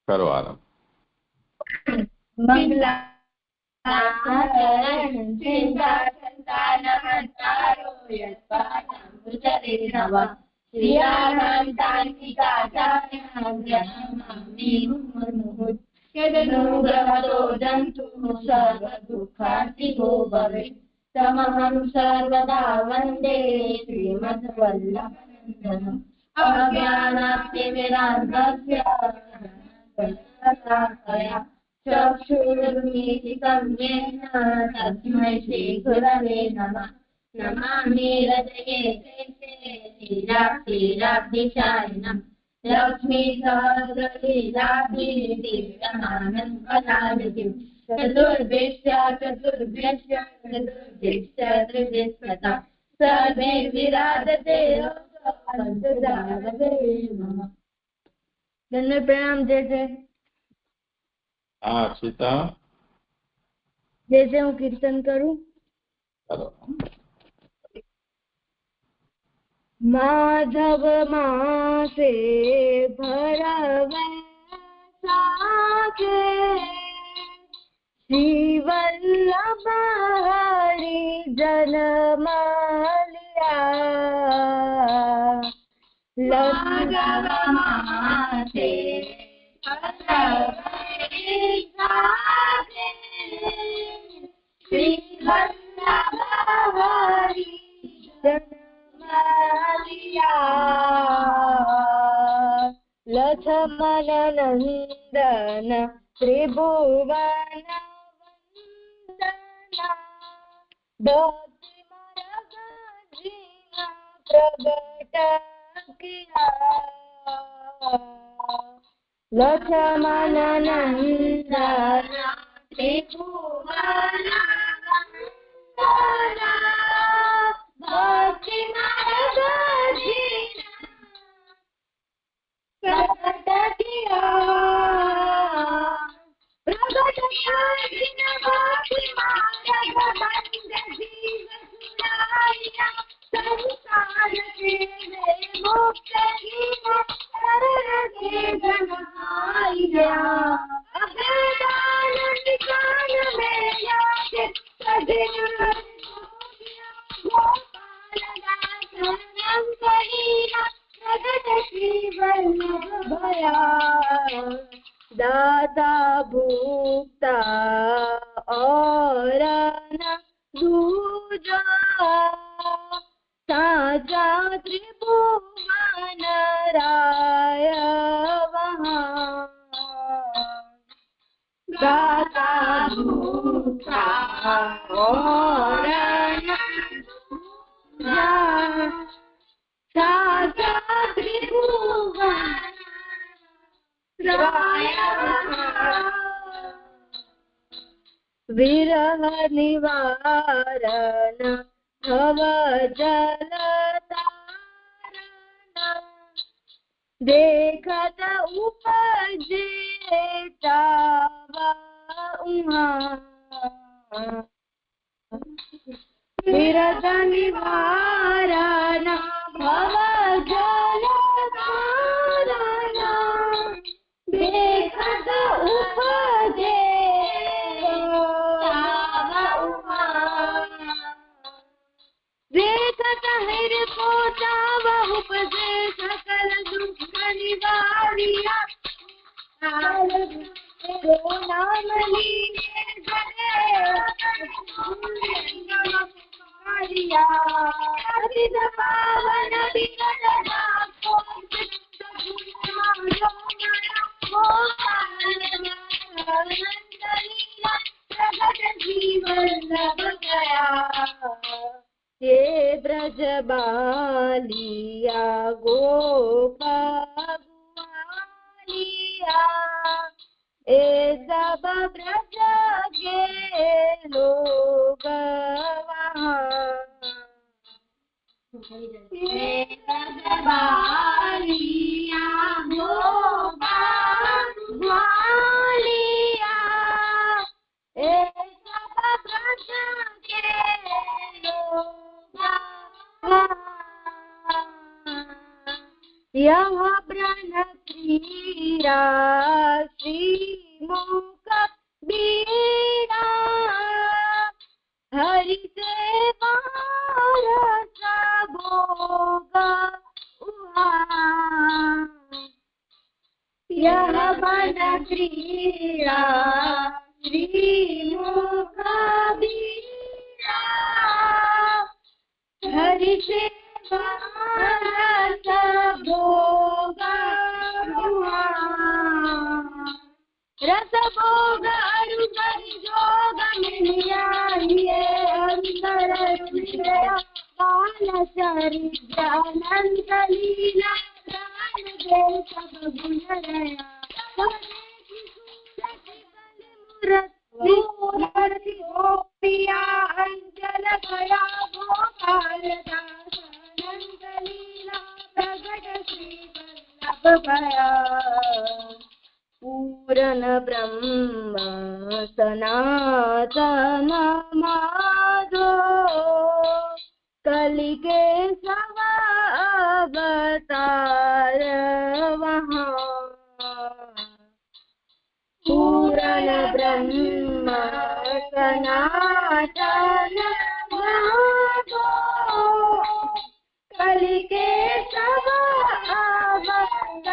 करो आरंभ। तमहं सर्वदा वन्दे श्रीमद्वल्लभनन्दनम् अज्ञानातिमिरान्धस्य चक्षुरुन्मीलितं येन तस्मै श्रीगुरवे नमः। नमामि हृदये श्रीराब्धिशायिनम् लक्ष्मीसहस्रलीलाभिर्दिव्यमानन्दकलानिधिम् चतुर्भिश्च त्रिभिस्वता सर्वे विराजते धन्य प्रणाम। जय जय। हाँ सीता, जैसे હું કીર્તન કરું। चलो। माधव मासे भरवे सागे श्री वल्लभ हरि जनमलिया माधव मासे भरवे सागे श्री वल्लभ हरि लक्ष्मण नंदन त्रिभुवन वंदना भक्ति मार्ग जीना प्रगट किया लक्ष्मण नंदन त्रिभुवन वंदना भक्ति मार्ग जीना प्रगट किया भक्ति मार्ग बंद जीव सुनाया संसार के मुक्त शरण के जनाया अभेदान निकाल में याद सजन दाता भूता और न दूजा साजा त्रिभुवन राय वहाँ दाता भूता और न साजा त्रिभुवन विरह निवारण भव जल तारण देखत उपजे ताव उहाँ विरह निवारण भव जल तारण देखत उपजे देखत हर को ताव उपजे सकल दुख निवारिया नाम लीने जगे अतिद पावन विरल नाको ये ब्रज बालिया गोपालिया ए सब ब्रज के लोग वहाँ ये ब्रज बालिया गोपालिया ए सब ब्रज के लोग यह ब्रह्म धीरा श्रीमुख बीरा हरि सेवा रस भोग उहा यह मन क्रीड़ा श्रीमुख बीरा हरि सेवा रस भोग उहा रस भोग अरुगति जोग मिलिया ये अंतर रुद्र बाल चरित्र अनंत लीला प्राण दे सब गुण रया मूर्ति गोपिया अंजल गया गोपाल दास अनंत लीला प्रगट श्री वल्लभ भया पूर्ण ब्रह्म सनातन माधो कलिके सब अवतार वहाँ पूर्ण ब्रह्म सनातन माधो कलिके सब अवतार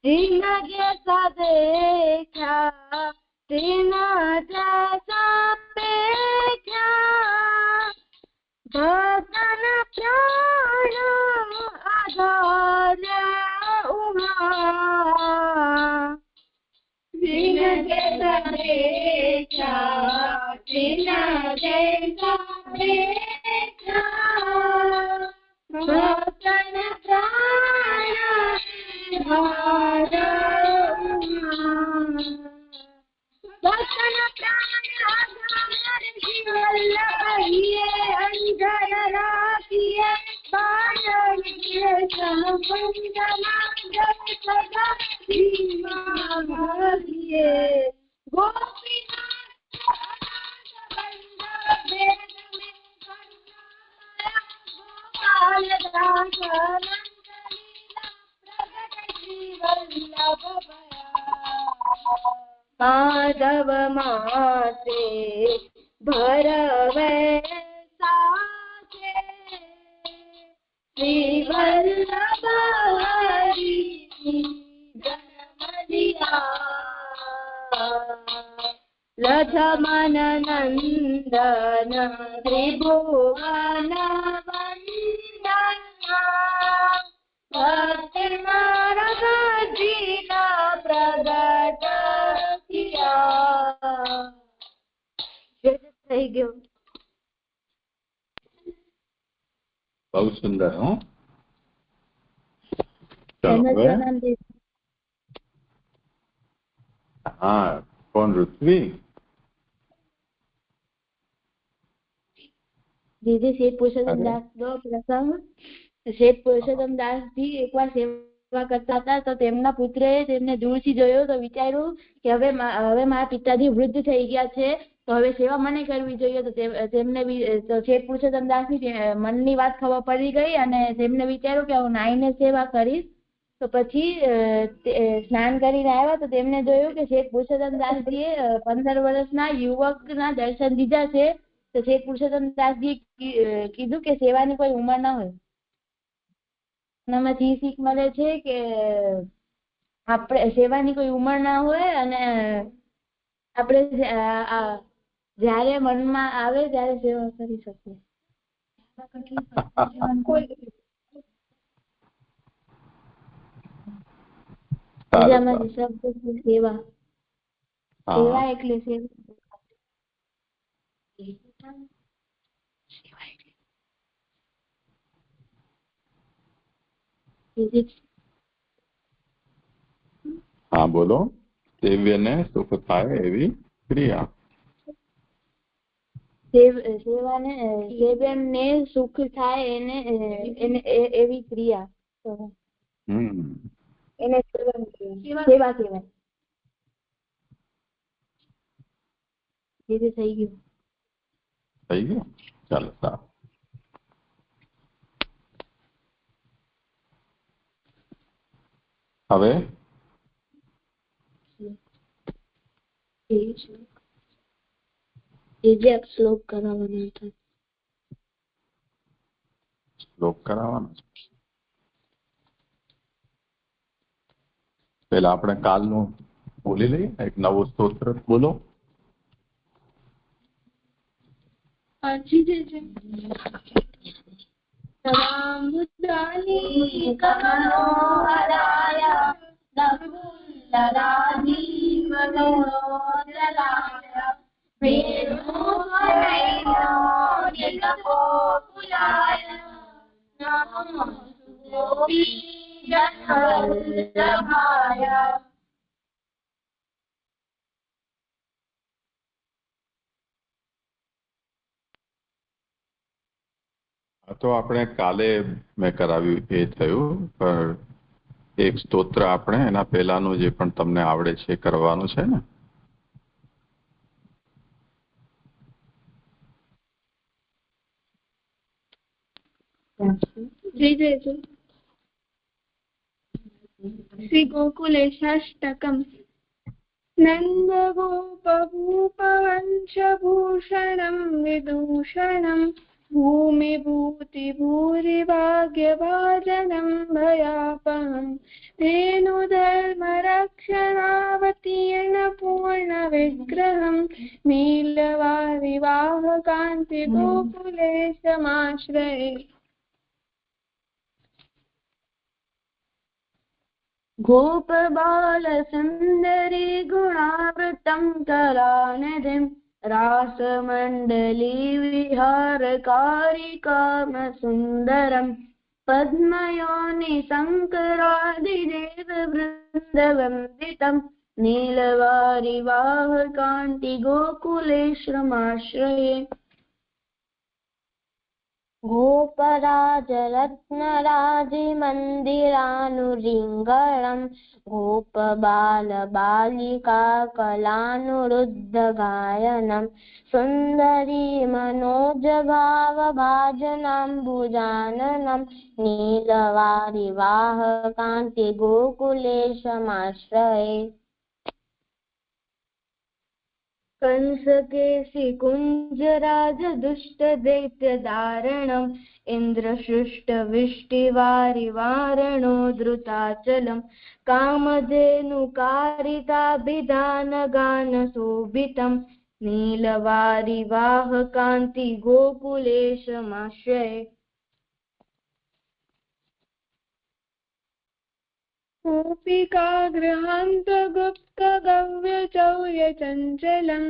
जिन जैसा देखा तिन जैसा पेखा भजन प्राण आधार उमा जिन जैसा देखा तिन जैसा देखा भजन प्राण भजन प्राण आधार जीवल्लभये अंजन राखिए बाण संबंधना जग सदा धीमा भागिए गोपीनाथ अनाथ वेद में करुणा गोपाल दास अनंत लीला प्रगट श्री वल्लभ भया माधव माते भरवे साचे श्री वल्लभ हरि जन्म लिया लक्ष्मण नंदन त्रिभुवन वंदना भक्ति मार्ग जीना प्रगट किया થઈ ગયો બહુ સુંદર હો હા કોણ ઋત્વી દીદી શેઠ પુરુષોત્તમ દાસ નો પ્રસંગ શેઠ પુરુષોત્તમ દાસજી એકવાર સેવા કરતા હતા તો તેમના પુત્રએ તેમને દૂરથી જોયો તો વિચાર્યું કે હવે મારા પિતાજી વૃદ્ધ થઈ ગયા છે તો હવે સેવા મને કરવી જોઈએ તો તેમને શેઠ પુરુષોત્તમ દાસની મનની વાત ખબર પડી ગઈ અને તેમને વિચાર્યું કે હું નાઈને સેવા કરીશ તો પછી સ્નાન કરીને આવ્યા તો તેમને જોયું કે શેઠ પુરુષોત્તમ દાસજીએ 15 વર્ષના યુવકના દર્શન દીધા છે તો શેઠ પુરુષોત્તમ દાસજીએ કીધું કે સેવાની કોઈ ઉંમર ના હોય એનામાંથી શીખ મળે છે કે આપણે સેવાની કોઈ ઉંમર ના હોય અને આપણે જ્યારે મનમાં આવે ત્યારે સેવા કરી શકીએ બીજામાંથી શબ્દ સેવા સેવા એટલે સેવા હા બોલો સેવ્યને સુખ થાય એવી ક્રિયા સેવ્યને સુખ થાય એને એવી ક્રિયા એને સેવા કહેવાય થઈ ગયું ચાલો સારું હવે શ્લોક કરાવવાનો હતો. શ્લોક કરાવવાનો છે. પેલા આપણે કાલનું બોલી લઈએ, એક નવું સ્તોત્ર બોલો. તો આપણે કાલે મેં કરાવ્યું એ થયું, પણ એક સ્તોત્ર આપણે એના પહેલાનું જે પણ તમને આવડે છે એ કરવાનું છે ને. શ્રી ગોકુલેશાષ્ટકમ. નંદગોપભૂપવંશભૂષણમ વિદૂષણમ ભૂમિભૂતિભૂરિભાગ્યભાજનમ ભયાપહમ ધેનુધર્મરક્ષણાવતીર્ણ પૂર્ણવિગ્રહમ નીલવારિવાહકાંતિ ગોકુલેશમાશ્રયે. गोप बाल सुंदरी गुणावृतं कलानिधिं रासमण्डली विहारकारी काम सुंदरम पद्मयोनि शंकरादिदेव वृंदवंदितं नीलवारिवाहकांति गोकुलेश्वरमाश्रये. गोपराजरत्नराजिमन्दिरानुरिङ्गणं गोपबालबालिका कलानुरुद्धगायनं सुन्दरी मनोजभावभाजनाम्बुजाननं नीलवारिवाहकान्ति गोकुलेशमाश्रये. कंसकेसि कुञ्जराजदुष्टदैत्यदारणम् इन्द्रसृष्टविष्टिवारिवारणो धृताचलम् कामधेनुकारिताभिधानगानशोभितम् नीलवारिवाहकान्ति गोकुलेशमाश्रये. गोपिकागृहान्तगुप्तगव्यचौर्यचञ्चलं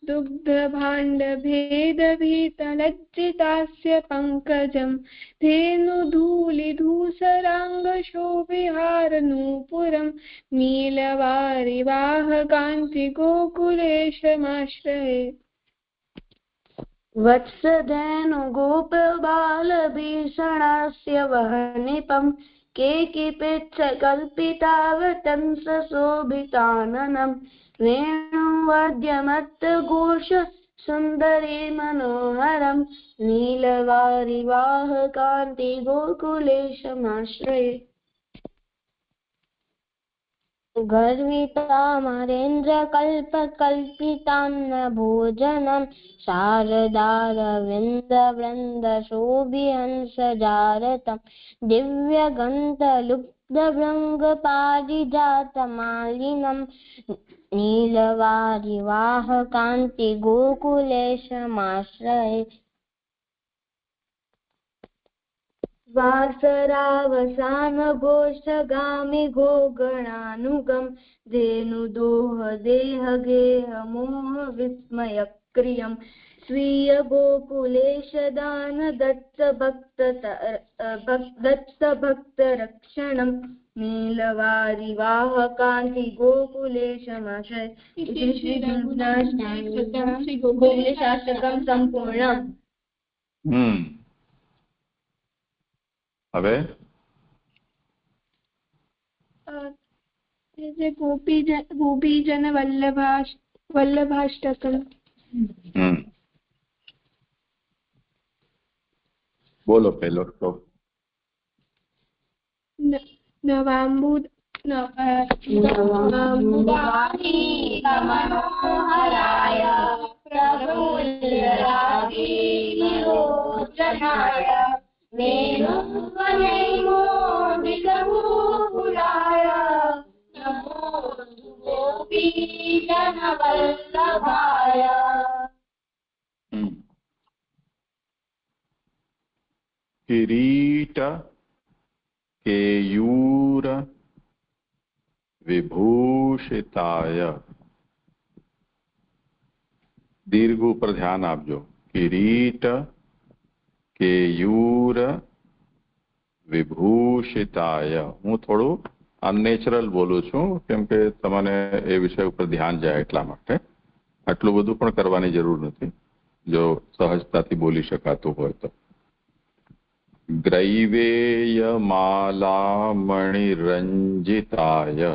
दुग्धभाण्डभेदभीतलज्जितास्य पङ्कजं धेनुधूलिधूसराङ्गशोभिहारनूपुरं नीलवारिवाहकान्ति गोकुलेशमाश्रये. वत्सधेनु गोपबालभीषणस्य वह्निपं केकिपेत्सकल्पितावतंस शोभिताननं वेणुवाद्यमत्तघोष सुन्दरी मनोहरं नीलवारिवाहकान्ति गोकुलेशमाश्रये. गर्वितामरेन्द्रकल्पकल्पितान्न भोजनं शारदारविन्दवृन्दशोभिहंसजारतं दिव्यगन्धलुब्धभृङ्गपारिजातमालिनं नीलवारिवाहकान्ति गोकुलेशमाश्रये. वासरावसानघोषगामि गोगणानुगं धेनुदोहदेहगेहमोहविस्मयक्रियं स्वीयगोकुलेशदानदत्तभक्तरक्षणं नीलवारिवाहकान्ति गोकुलेशमाश्रये. इति श्री गोकुलेशाष्टकं संपूर्णम्. હવે गोपीजन वल्लभाष्टकम्. બોલો પહેલો શ્લોક. मनोहराय प्रफुल्लरागीनिलोचनाय वेणुवनैमोदितभूपुराय नमो गोपीजनवल्लभाय। किरीट केयूर विभूषिताय। दीर्घ पर ध्यान आपजो। किरीट केयूर विभूषिताय। हूँ थोड़ू अननेचरल बोलू छूं केम के तमने ए विषय पर ध्यान जाए એટલા માટે। આટલું બધું પણ કરવાની જરૂર નથી જો સહજતાથી બોલી શકાતું હોય તો। ગ્રૈવેય માલામણિરંજિતાય।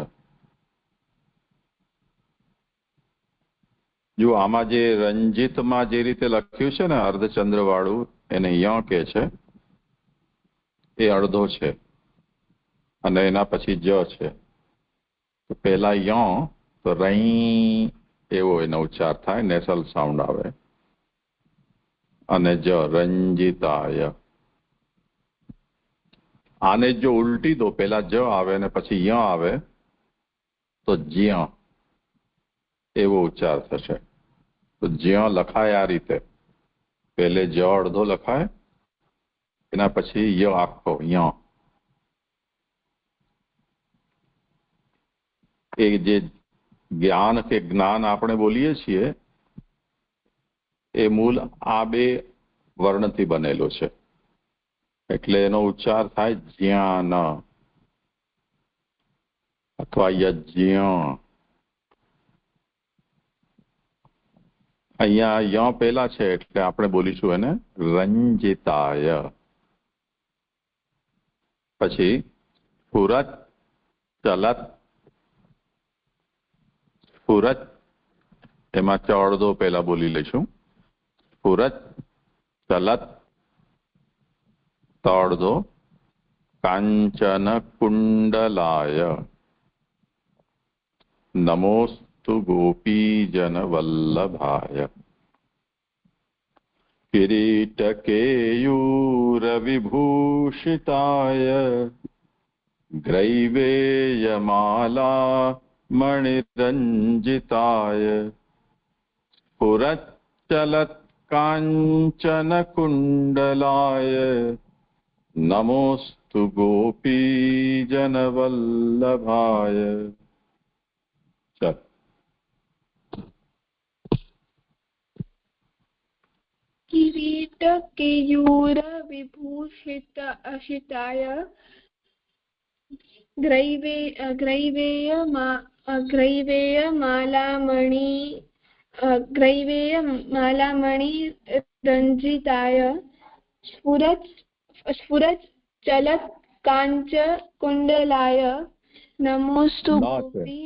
જો આમાં જે રંજિતમાં જે રીતે લખ્યું છે ને અર્ધચંદ્ર વાળું એને ય કે છે એ અડધો છે અને એના પછી જ છે તો પહેલા ય તો રઈ એવો એનો ઉચ્ચાર થાય નેસલ સાઉન્ડ આવે અને જ રંજિતાય। આને જો ઉલટી દો પહેલા જ આવે અને પછી ય આવે તો જ્ય એવો ઉચ્ચાર થશે। તો જ્ય લખાય આ રીતે પહેલે જ અડધો લખાય એના પછી ય આખો ય। એ જે જ્ઞાન કે જ્ઞાન આપણે બોલીએ છીએ એ મૂળ આ બે વર્ણથી બનેલો છે એટલે એનો ઉચ્ચાર થાય જ્ઞાન અથવા યજ્ઞ। અહીંયા ય પહેલા છે એટલે આપણે બોલીશું એને રંજિતાય। પછી સ્ફુરત ચલત સ્ફુરત એમાં અડધો પહેલા બોલી લઈશું। સ્ફુરત ચલત અડધો કાંચન કુંડલાય નમોસ્તુ ગોપીજન વલ્લભાય। किरीटकेयूर विभूषिताय ग्रैवेयमाला मणिरंजिताय स्फुरच्चलत् कांचन कुंडलाय नमोस्तु गोपीजन वल्लभाय। चल किरीट केयूर विभूषिताय ग्रैवेयमालामणि रंजिताय स्फुरत् चलत् कांच कुंडलाय नमोस्तु गोपी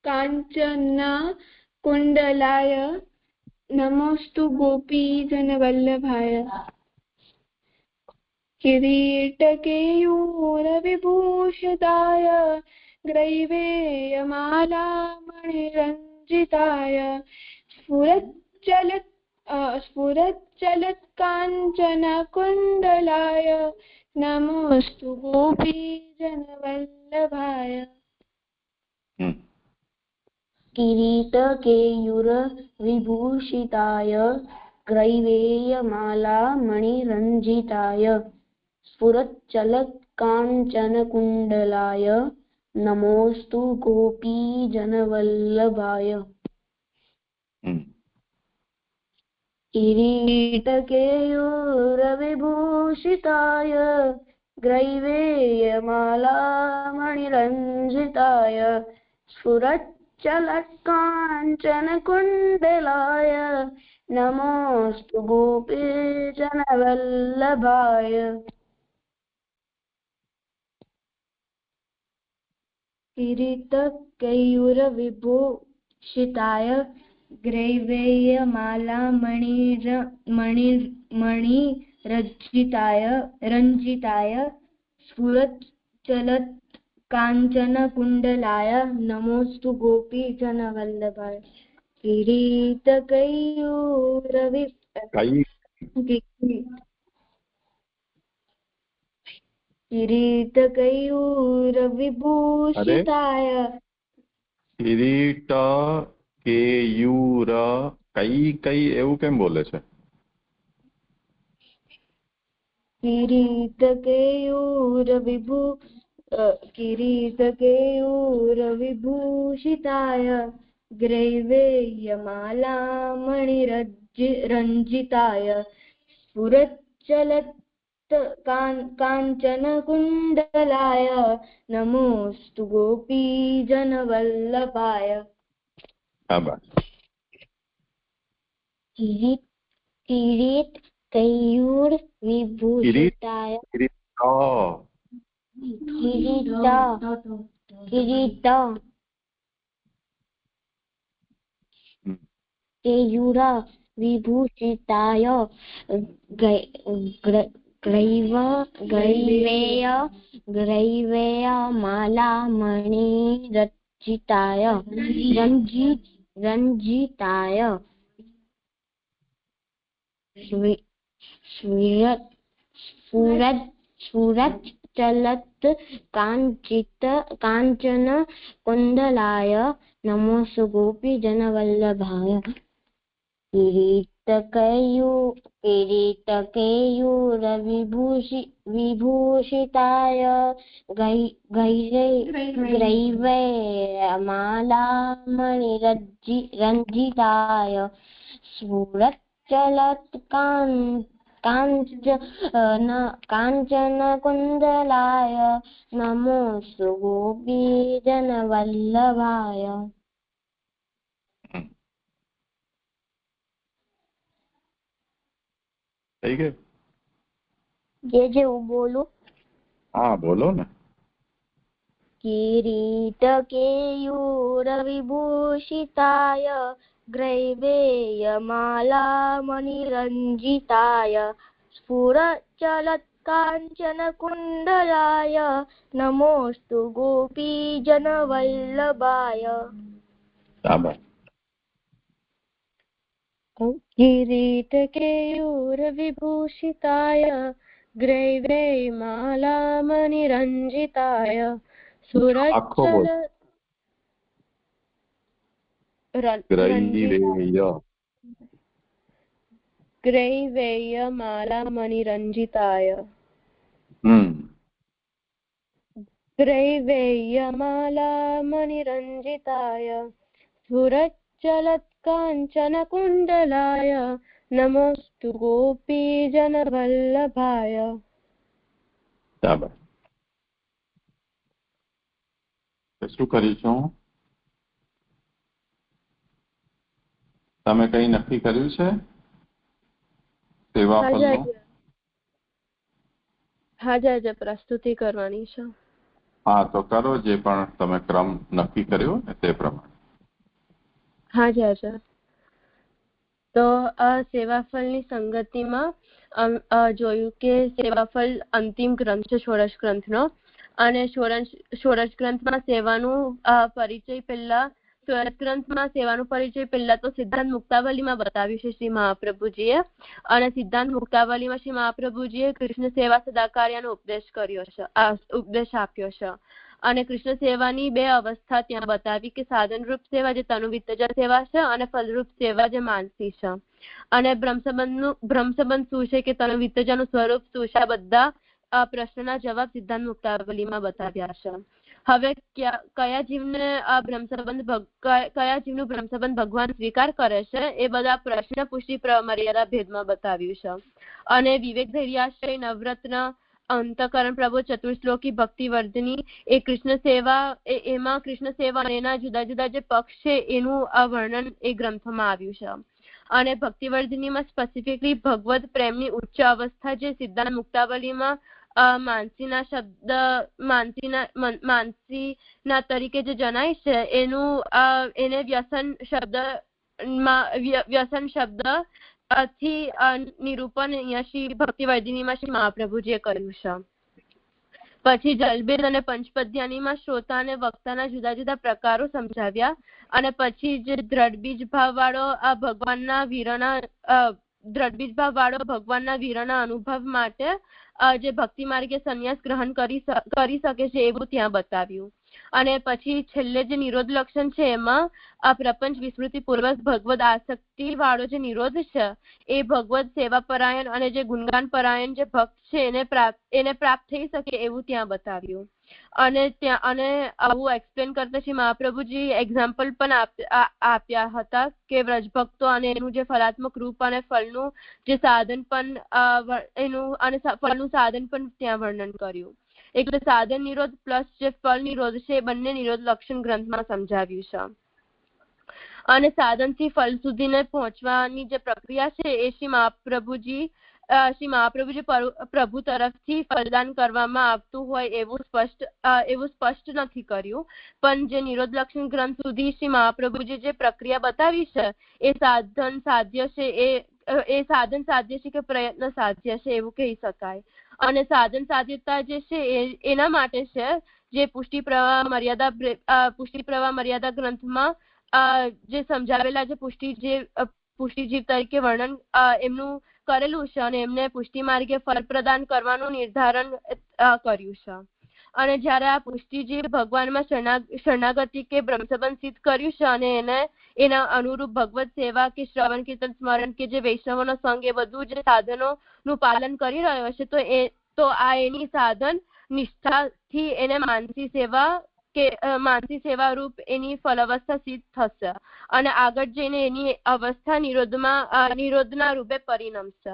कांचन कुंडलाय नमोस्तु गोपीजन वल्लभाय। किरीटकेयूर विभूषिताय ग्रैवेयमालामणिरंजिताय स्फुरच्चलत् कांचन कुंडलाय नमोस्तु गोपीजन वल्लभाय। किरीटकेयूर विभूषिताय ग्रैवेयमालामणिरंजिताय स्फुरच्चलत् काञ्चनकुण्डलाय नमोस्तु गोपीजनवल्लभाय। किरीटकेयूर विभूषिताय ग्रैवेयमालामणिरंजिताय स्फुरच्चलत् काञ्चनकुण्डलाय नमोस्तु गोपीजनवल्लभाय। किरीटकेयूर विभूषिताय ग्रैवेयमालामणिरंजिताय रञ्जिताय स्फुरच्चलत् काञ्चन कुण्डलाय नमोऽस्तु गोपीजनवल्लभाय किरीटकैयूरविभूषिताय કિરીટ કેયુર કઈ કઈ એવું કેમ બોલે છે? किरीटकेयूरविभूषिताय ग्रैवेयमालामणिरञ्जिताय स्फुरच्चलत् काञ्चनकुण्डलाय नमोऽस्तु गोपीजनवल्लभाय किरीटकैयूरविभूषिताय केयूरविभूषिताय ग्रैवेयमालामणिरञ्जिताय रञ्जिताय स्फुरच्चलत् काञ्चन कुण्डलाय नमोऽस्तु गोपीजनवल्लभाय किरीटकेयूरविभूषिताय ग्रैवेयमालामणिरञ्जिताय स्फुरच्चलत् काञ्चनकुण्डलाय नमोऽस्तु गोपीजनवल्लभाय થઈ ગયું? જે હું બોલું? હા બોલો ને. किरीटकेयूरविभूषिताय ग्रैवेयमालामणिरञ्जिताय स्फुरच्चलत्काञ्चनकुण्डलाय नमोऽस्तु गोपीजनवल्लभाय किरीटकेयूरविभूषिताय ग्रैवेयमालामणिरञ्जिताय ग्रैवेयमालामणिरञ्जिताय ग्रैवेयमालामणिरञ्जिताय स्फुरच्चलत्काञ्चनकुण्डलाय नमोऽस्तु गोपीजनवल्लभाय શું કરીશું? તમે કઈ નક્કી કર્યું છે સેવા ફળનું? હાજર પ્રસ્તુતિ કરવાની છે. હા તો કરો, જે પણ તમે ક્રમ નક્કી કર્યો ને તે પ્રમાણે. હાજર. તો આ સેવાફળની સંગતિમાં જોયું કે સેવાફળ અંતિમ ગ્રંથ છે ષોડશ ગ્રંથનો, અને ષોડશ ગ્રંથમાં સેવાનું પરિચય પહેલા ષોડશ ગ્રંથમાં સેવાનું પરિચય પહેલા તો સિદ્ધાંત મુક્તાવલીમાં બતાવ્યું છે શ્રી મહાપ્રભુજીએ, અને સિદ્ધાંત મુક્તાવલીમાં શ્રી મહાપ્રભુજીએ કૃષ્ણ સેવા સદાકાર્યનો ઉપદેશ આપ્યો છે, અને કૃષ્ણ સેવાની બે અવસ્થા ત્યાં બતાવી કે સાધનરૂપ સેવા જે તનુવિત્તજ સેવા છે અને ફલરૂપ સેવા જે માનસી છે, અને બ્રહ્મસંબંધ શું છે કે તનુવિત્તજનું સ્વરૂપ શું છે, આ બધા પ્રશ્નના જવાબ સિદ્ધાંત મુક્તાવલીમાં બતાવ્યા છે. હવે કયા જીવનું બ્રહ્મસંબંધ ભગવાન સ્વીકાર કરે છે એ બધા પ્રશ્ન પુષ્ટિ મર્યાદા ભેદમાં બતાવ્યું છે, અને વિવેક ધૈર્યાશ્રય નવરત્ન અંતકરણ પ્રભુ ચતુર્શ્લોકી ભક્તિવર્ધની એ કૃષ્ણ સેવા એમાં કૃષ્ણ સેવા અને એના જુદા જુદા જે પક્ષ છે એનું વર્ણન એ ગ્રંથોમાં આવ્યું છે, અને ભક્તિવર્ધનીમાં સ્પેસિફિકલી ભગવદ પ્રેમની ઉચ્ચ અવસ્થા જે સિદ્ધાંત મુક્તાવલીમાં માનસીના તરીકે જે જણાય છે એને વ્યસન શબ્દ થી નિરૂપણ અહીંયા શ્રી ભક્તિવર્ધિનીમાં શ્રી મહાપ્રભુજીએ કર્યું છે. પછી જલબેદ અને પંચપદ્યાનીમાં શ્રોતા અને વક્તાના જુદા જુદા પ્રકારો સમજાવ્યા અને પછી જે દ્રઢબીજ ભાવ વાળો ભગવાનના વીરના અનુભવ માટે જે ભક્તિ માર્ગે સંન્યાસ ગ્રહણ કરી શકે છે એવું ત્યાં બતાવ્યું. અને પછી છેલ્લે જે નિરોધ લક્ષણ છે એમાં આ પ્રપંચ વિસ્મૃતિ પૂર્વક ભગવદ આસક્તિ વાળો જે નિરોધ છે એ ભગવદ સેવા પરાયણ અને જે ગુણગાન પરાયણ જે ભક્ત છે એને પ્રાપ્ત થઈ શકે એવું ત્યાં બતાવ્યું. અને આવું એક્સપ્લેન કરતા શ્રી મહાપ્રભુજી એક્ઝામ્પલ પણ આપ્યા હતા કે વ્રજભક્તો અને એનું જે ફલાત્મક રૂપ અને ફળનું જે સાધન પણ એનું અને ફળનું સાધન પણ ત્યાં વર્ણન કર્યું. એટલે સાધન નિરોધ પ્લસ જે ફળ નિરોધ છે એ બંને નિરોધ લક્ષણ ગ્રંથમાં સમજાવ્યું છે. અને સાધનથી ફળ સુધીને પહોંચવાની જે પ્રક્રિયા છે એ શ્રી મહાપ્રભુજી પ્રભુ તરફથી ફલદાન કરવામાં આવતું હોય એવું સ્પષ્ટ નથી કર્યું. પણ જે નિરોધ લક્ષણ ગ્રંથ સુધી શ્રી મહાપ્રભુજી જે પ્રક્રિયા બતાવી છે એ સાધન સાધ્ય છે કે પ્રયત્ન સાધ્ય છે એવું કહી શકાય. અને સાધન સાધ્યતા જે છે એના માટે છે જે પુષ્ટિ પ્રવાહ મર્યાદા ગ્રંથમાં જે સમજાવેલા જે પુષ્ટિજીવ તરીકે વર્ણન એમનું કરેલું છે અને એમને પુષ્ટિ માર્ગે ફળ પ્રદાન કરવાનું નિર્ધારણ કર્યું છે. અને જ્યારે આ પુષ્ટિજીવ ભગવાનમાં શરણાગતિ કે બ્રહ્મસંબંધ સિદ્ધ કર્યું છે અને એના અનુરૂપ ભગવત સેવા કે શ્રવણ કીર્તન સ્મરણ કે જે વૈષ્ણવોનો સંગ એ બધું જે સાધનોનું પાલન કરી રહ્યો છે તો આ એની સાધન નિષ્ઠાથી એને માનસી સેવા રૂપ એની ફલાવસ્થા સિદ્ધ થશે અને આગળ જઈને એની અવસ્થા નિરોધના રૂપે પરિણમશે.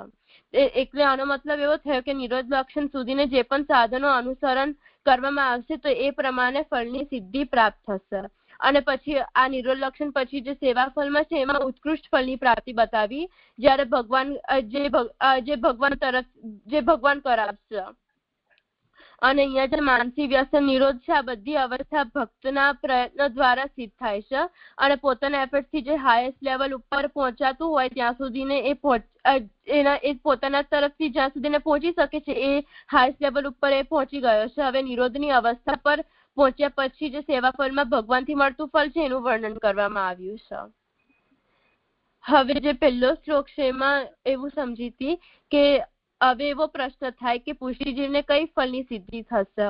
એટલે આનો મતલબ એવો થયો કે નિરોધ લક્ષણ સુધીને જે પણ સાધનો અનુસરણ કરવામાં આવશે તો એ પ્રમાણે ફળની સિદ્ધિ પ્રાપ્ત થશે. અને પછી આ નિરોધ લક્ષણ પછી જે સેવા ફળમાં છે એમાં ઉત્કૃષ્ટ ફળની પ્રાપ્તિ બતાવી જ્યારે ભગવાન કરાવશે. અને અહીંયા જે માનસી વ્યસન નિરોધ છે આ બધી અવસ્થા ભક્તના પ્રયત્ન દ્વારા સિદ્ધ થાય છે અને પોતાના એફર્ટથી જે હાઈએસ્ટ લેવલ ઉપર પહોંચાતું હોય ત્યાં સુધીને એ પોતાના તરફથી જ્યાં સુધીને પહોંચી શકે છે એ હાઈએસ્ટ લેવલ ઉપર એ પહોંચી ગયો છે. હવે નિરોધની અવસ્થા પર પહોંચ્યા પછી જે સેવા ફળમાં ભગવાનથી મળતું ફળ છે એનું વર્ણન કરવામાં આવ્યું છે. હવે જે પહેલો શ્લોક છે એમાં એવું સમજી હતી કે હવે એવો પ્રશ્ન થાય કે પુષ્ટિજીવને કઈ ફળની સિદ્ધિ થશે.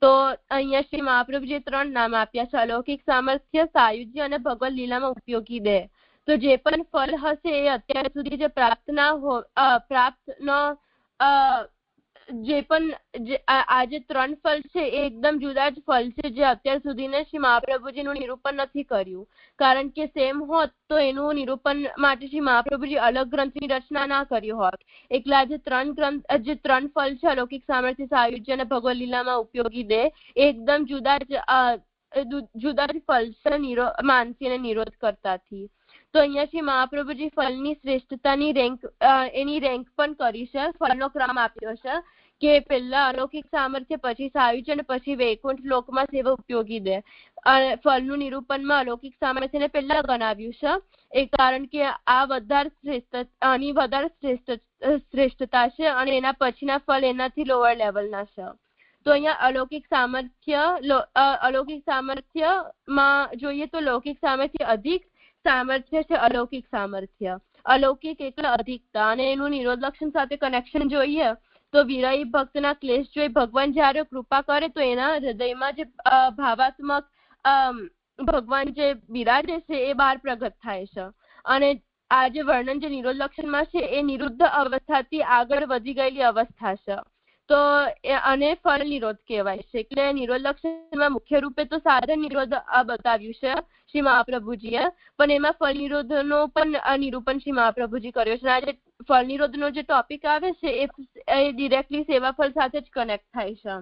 તો અહીંયા શ્રી મહાપ્રભુજીએ 3 નામ આપ્યા છે: અલૌકિક સામર્થ્ય, સાયુજ્ય અને ભગવદ લીલામાં ઉપયોગી દેહ. તો જે પણ ફળ હશે એ અત્યાર સુધી જે આ જે 3 ફળ છે એ એકદમ જુદા જ ફળ છે જે અત્યાર સુધીને શ્રી મહાપ્રભુજીનું નિરૂપણ નથી કર્યું. કારણ કે સેમ હોત તો એનું નિરૂપણ માટે શ્રી મહાપ્રભુજી અલગ ગ્રંથની રચના ના કર્યું હોત. એટલે આ જે 3 ફળ છે અલૌકિક સામર્થ્ય, સાયુજ્ય અને ભગવદ લીલામાં ઉપયોગી દેહ એ એકદમ જુદા જ ફળ છે માનસી અને નિરોધ કરતાથી. તો અહીંયા શ્રી મહાપ્રભુજી ફળની શ્રેષ્ઠતાની એની રેન્ક પણ કરી છે. ફળનો ક્રમ આપ્યો છે કે પહેલા અલૌકિક સામર્થ્ય, પછી સાયુજ્ય અને પછી વૈકુંઠ લોકમાં સેવા ઉપયોગી દેહ. ફળનું નિરૂપણમાં અલૌકિક સામર્થ્યને પહેલા ગણાવ્યું છે એ કારણ કે આની વધારે શ્રેષ્ઠતા છે અને એના પછીના ફળ એનાથી લોઅર લેવલના છે. તો અહીંયા અલૌકિક સામર્થ્યમાં જોઈએ તો લૌકિક સામર્થ્ય અધિક, સામર્થ્ય છે અલૌકિક સામર્થ્ય. અલૌકિક એટલે અધિકતા અને એનું નિરોધ લક્ષણ સાથે કનેક્શન જોઈએ તો વિરહી ભક્તના ક્લેશ જોઈ ભગવાન જ્યારે કૃપા કરે તો એના હૃદયમાં જે ભાવાત્મક ભગવાન જે બિરાજે છે એ બહાર પ્રગટ થાય છે. અને આ જે વર્ણન જે નિરોધ લક્ષણમાં છે એ નિરુદ્ધ અવસ્થાથી આગળ વધી ગયેલી અવસ્થા છે. તો અને ફળ નિરોધ કહેવાય છે. એટલે નિરોધ લક્ષણમાં મુખ્ય રૂપે તો સાધન નિરોધ બતાવ્યું છે શ્રી મહાપ્રભુજીએ, પણ એમાં ફળ નિરોધનો પણ નિરૂપણ શ્રી મહાપ્રભુજી કર્યો છે. આ જે ફળ નિરોધનો જે ટોપિક આવે છે એ ડિરેક્ટલી સેવા ફળ સાથે જ કનેક્ટ થાય છે.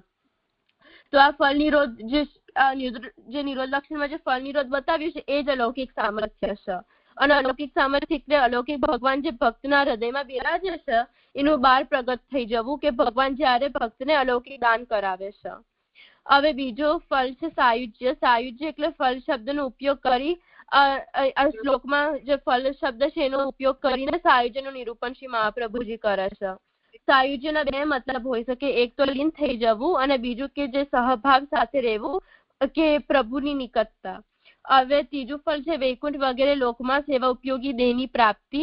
તો આ ફળ નિરોધ જે નિરોધ લક્ષણમાં જે ફળ નિરોધ બતાવ્યું છે એ જ અલૌકિક સામર્થ્ય છે. અને અલૌકિક સામર્થ્ય એટલે અલૌકિક ભગવાન જે ભક્તના હૃદયમાં બિરાજે છે એનું બહાર પ્રગટ થઈ જવું કે ભગવાન જ્યારે ભક્તને અલૌકિક દાન કરાવે છે. હવે બીજો ફળ છે સાયુજ્ય. સાયુજ્ય એટલે ફળ શબ્દનો ઉપયોગ કરી શ્લોકમાં જે ફલ શબ્દ છે એનો ઉપયોગ કરીને સાયુજ્યનું નિરૂપણ શ્રી મહાપ્રભુજી કરે છે. સાયુજ્યના બે મતલબ હોઈ શકે, એક તો લીન થઈ જવું અને બીજું કે જે સહભાવ સાથે રહેવું કે પ્રભુની નિકટતા. હવે ત્રીજું ફળ છે વૈકુંઠ વગેરે લોકમાં સેવા ઉપયોગી દેહની પ્રાપ્તિ.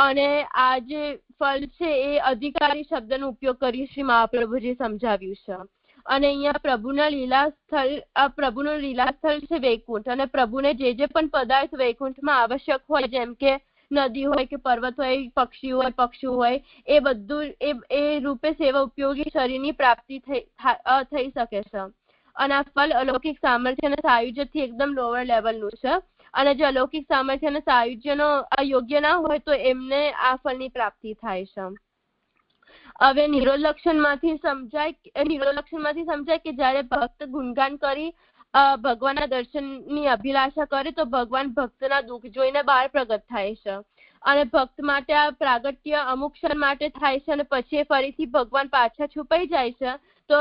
અને આ જે ફળ છે એ અધિકારી શબ્દનો ઉપયોગ કરી શ્રી મહાપ્રભુજી સમજાવ્યું છે. અને અહીંયા પ્રભુનું લીલા સ્થળ છે વૈકુંઠ, અને પ્રભુને જે પણ પદાર્થ વૈકુંઠમાં આવશ્યક હોય, જેમ કે નદી હોય કે પર્વત હોય, પક્ષી હોય, એ બધું એ રૂપે સેવા ઉપયોગી શરીરની પ્રાપ્તિ થઈ શકે છે. અને આ ફળ અલૌકિક સામર્થ્ય અને સાયુજ્યથી એકદમ લોઅર લેવલનું છે. અને જે અલૌકિક સામર્થ્ય અને સાયુજ્યનો યોગ્ય ના હોય તો એમને આ ફળની પ્રાપ્તિ થાય છે. હવે નિરોધ લક્ષણમાંથી સમજાય કે જ્યારે ભક્ત ગુણગાન કરી ભગવાનના દર્શનની અભિલાષા કરે તો ભગવાન ભક્તના દુઃખ જોઈને બહાર પ્રગટ થાય છે. અને ભક્ત માટે આ પ્રાગટ્ય અમુક ક્ષણ માટે થાય છે અને પછી ફરીથી ભગવાન પાછા છુપાઈ જાય છે. તો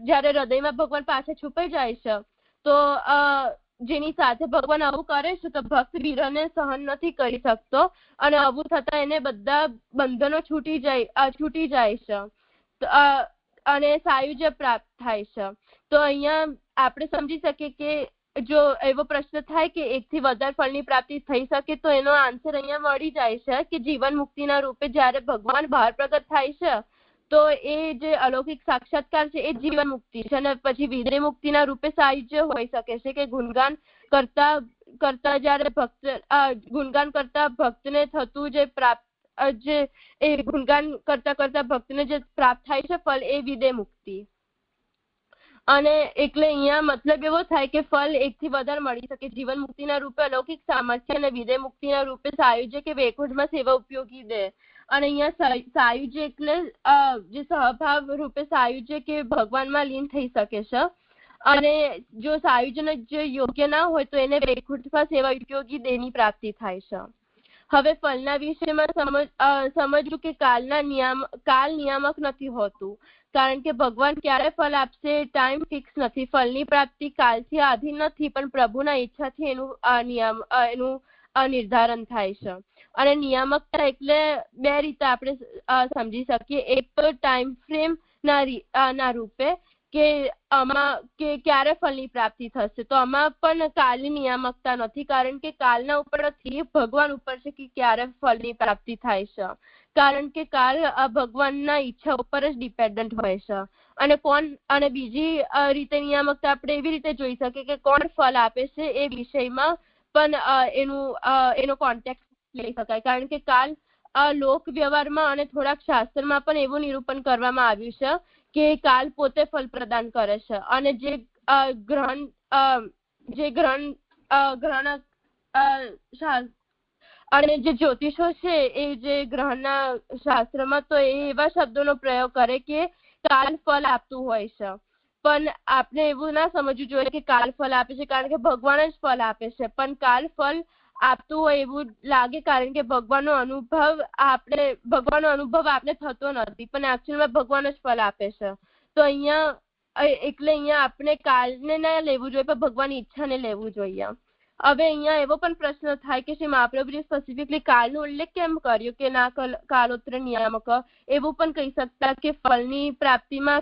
જ્યારે હૃદયમાં ભગવાન પાછા છુપાઈ જાય છે તો જેની સાથે ભગવાન આવું કરે છે તો ભક્ત વિરહને સહન નથી કરી શકતો અને આવું થતા એને બધા બંધનો છૂટી જાય છે અને સાયુજ્ય પ્રાપ્ત થાય છે. તો અહીંયા આપણે સમજી શકીએ કે જો એવો પ્રશ્ન થાય કે એકથી વધારે ફળની પ્રાપ્તિ થઈ શકે તો એનો આન્સર અહીંયા મળી જાય છે કે જીવન મુક્તિના રૂપે જ્યારે ભગવાન બહાર પ્રગટ થાય છે તો એ જે અલૌકિક સાક્ષાત્કાર છે એ જીવન મુક્તિ છે. અને પછી વિદેહ મુક્તિના રૂપે સાયુજ્ય હોઈ શકે છે કે ગુણગાન કરતા જ્યારે ગુણગાન કરતા ભક્તને થતું જે પ્રાપ્ત એ ગુણગાન કરતા ભક્તને જે પ્રાપ્ત થાય છે ફળ એ વિદેહ મુક્તિ. અને એટલે અહીંયા મતલબ એવો થાય કે ફળ એકથી વધારે મળી શકે, જીવન મુક્તિના રૂપે અલૌકિક સામર્થ્ય અને વિદેહ મુક્તિના રૂપે સાયુજ્ય કે વૈકુંઠમાં સેવા ઉપયોગી દે. અને અહીંયા સાયુજ્ય એટલે જે સહભાવ રૂપે સાયુજ્ય કે ભગવાનમાં લીન થઈ શકે છે. અને જો સાયુજ્યનો જે યોગ્ય ના હોય તો એને વૈકુંઠમાં સેવા ઉપયોગી દેહની પ્રાપ્તિ થાય છે. હવે ફળના વિષયમાં સમજવું કે કાલ નિયામક નથી હોતું, કારણ કે ભગવાન ક્યારે ફળ આપશે ટાઈમ ફિક્સ નથી. ફળની પ્રાપ્તિ કાલથી આધીન નથી, પણ પ્રભુના ઈચ્છાથી એનું નિર્ધારણ થાય છે. અને નિયામકતા એટલે બે રીતે આપણે સમજી શકીએ. એક તો ટાઈમ ફ્રેમ ના રૂપે કે આમાં કે ક્યારે ફળની પ્રાપ્તિ થશે, તો આમાં પણ કાલની નિયામકતા નથી, કારણ કે કાલના ઉપરથી ભગવાન ઉપર છે કે ક્યારે ફળની પ્રાપ્તિ થાય છે. કારણ કે કાલ ભગવાનના ઈચ્છા ઉપર જ ડિપેન્ડન્ટ હોય છે. અને બીજી રીતે નિયામકતા આપણે એવી રીતે જોઈ શકીએ કે કોણ ફળ આપે છે એ વિષયમાં પણ એનો કોન્ટેક્ટ લઈ શકાય. કારણ કે કાલ લોક વ્યવહારમાં અને થોડાક શાસ્ત્રમાં પણ એવું નિરૂપણ કરવામાં આવ્યું છે કે કાલ પોતે ફળ પ્રદાન કરે છે. અને અને જે જ્યોતિષો છે એ જે ગ્રહણના શાસ્ત્રમાં તો એવા શબ્દોનો પ્રયોગ કરે કે કાલ ફળ આપતું હોય છે. પણ આપણે એવું ના સમજવું જોઈએ કે કાલ ફળ આપે છે કારણ કે ભગવાન જ ફળ આપે છે. પણ કાલ ફળ આપતું હોય એવું લાગે કારણ કે ભગવાનનો અનુભવ આપણે થતો નથી, પણ એકચ્યુઅલમાં ભગવાન જ ફળ આપે છે. તો અહીંયા આપણે કાલને ના લેવું જોઈએ પણ ભગવાનની ઈચ્છાને લેવું જોઈએ. હવે અહીંયા એવો પણ પ્રશ્ન થાય કે શ્રી મહાપ્રભુજી સ્પેસિફિકલી કાલનો ઉલ્લેખ કેમ કર્યો કે ના કાલોત્તર નિયામક? એવું પણ કહી શકતા કે ફળની પ્રાપ્તિમાં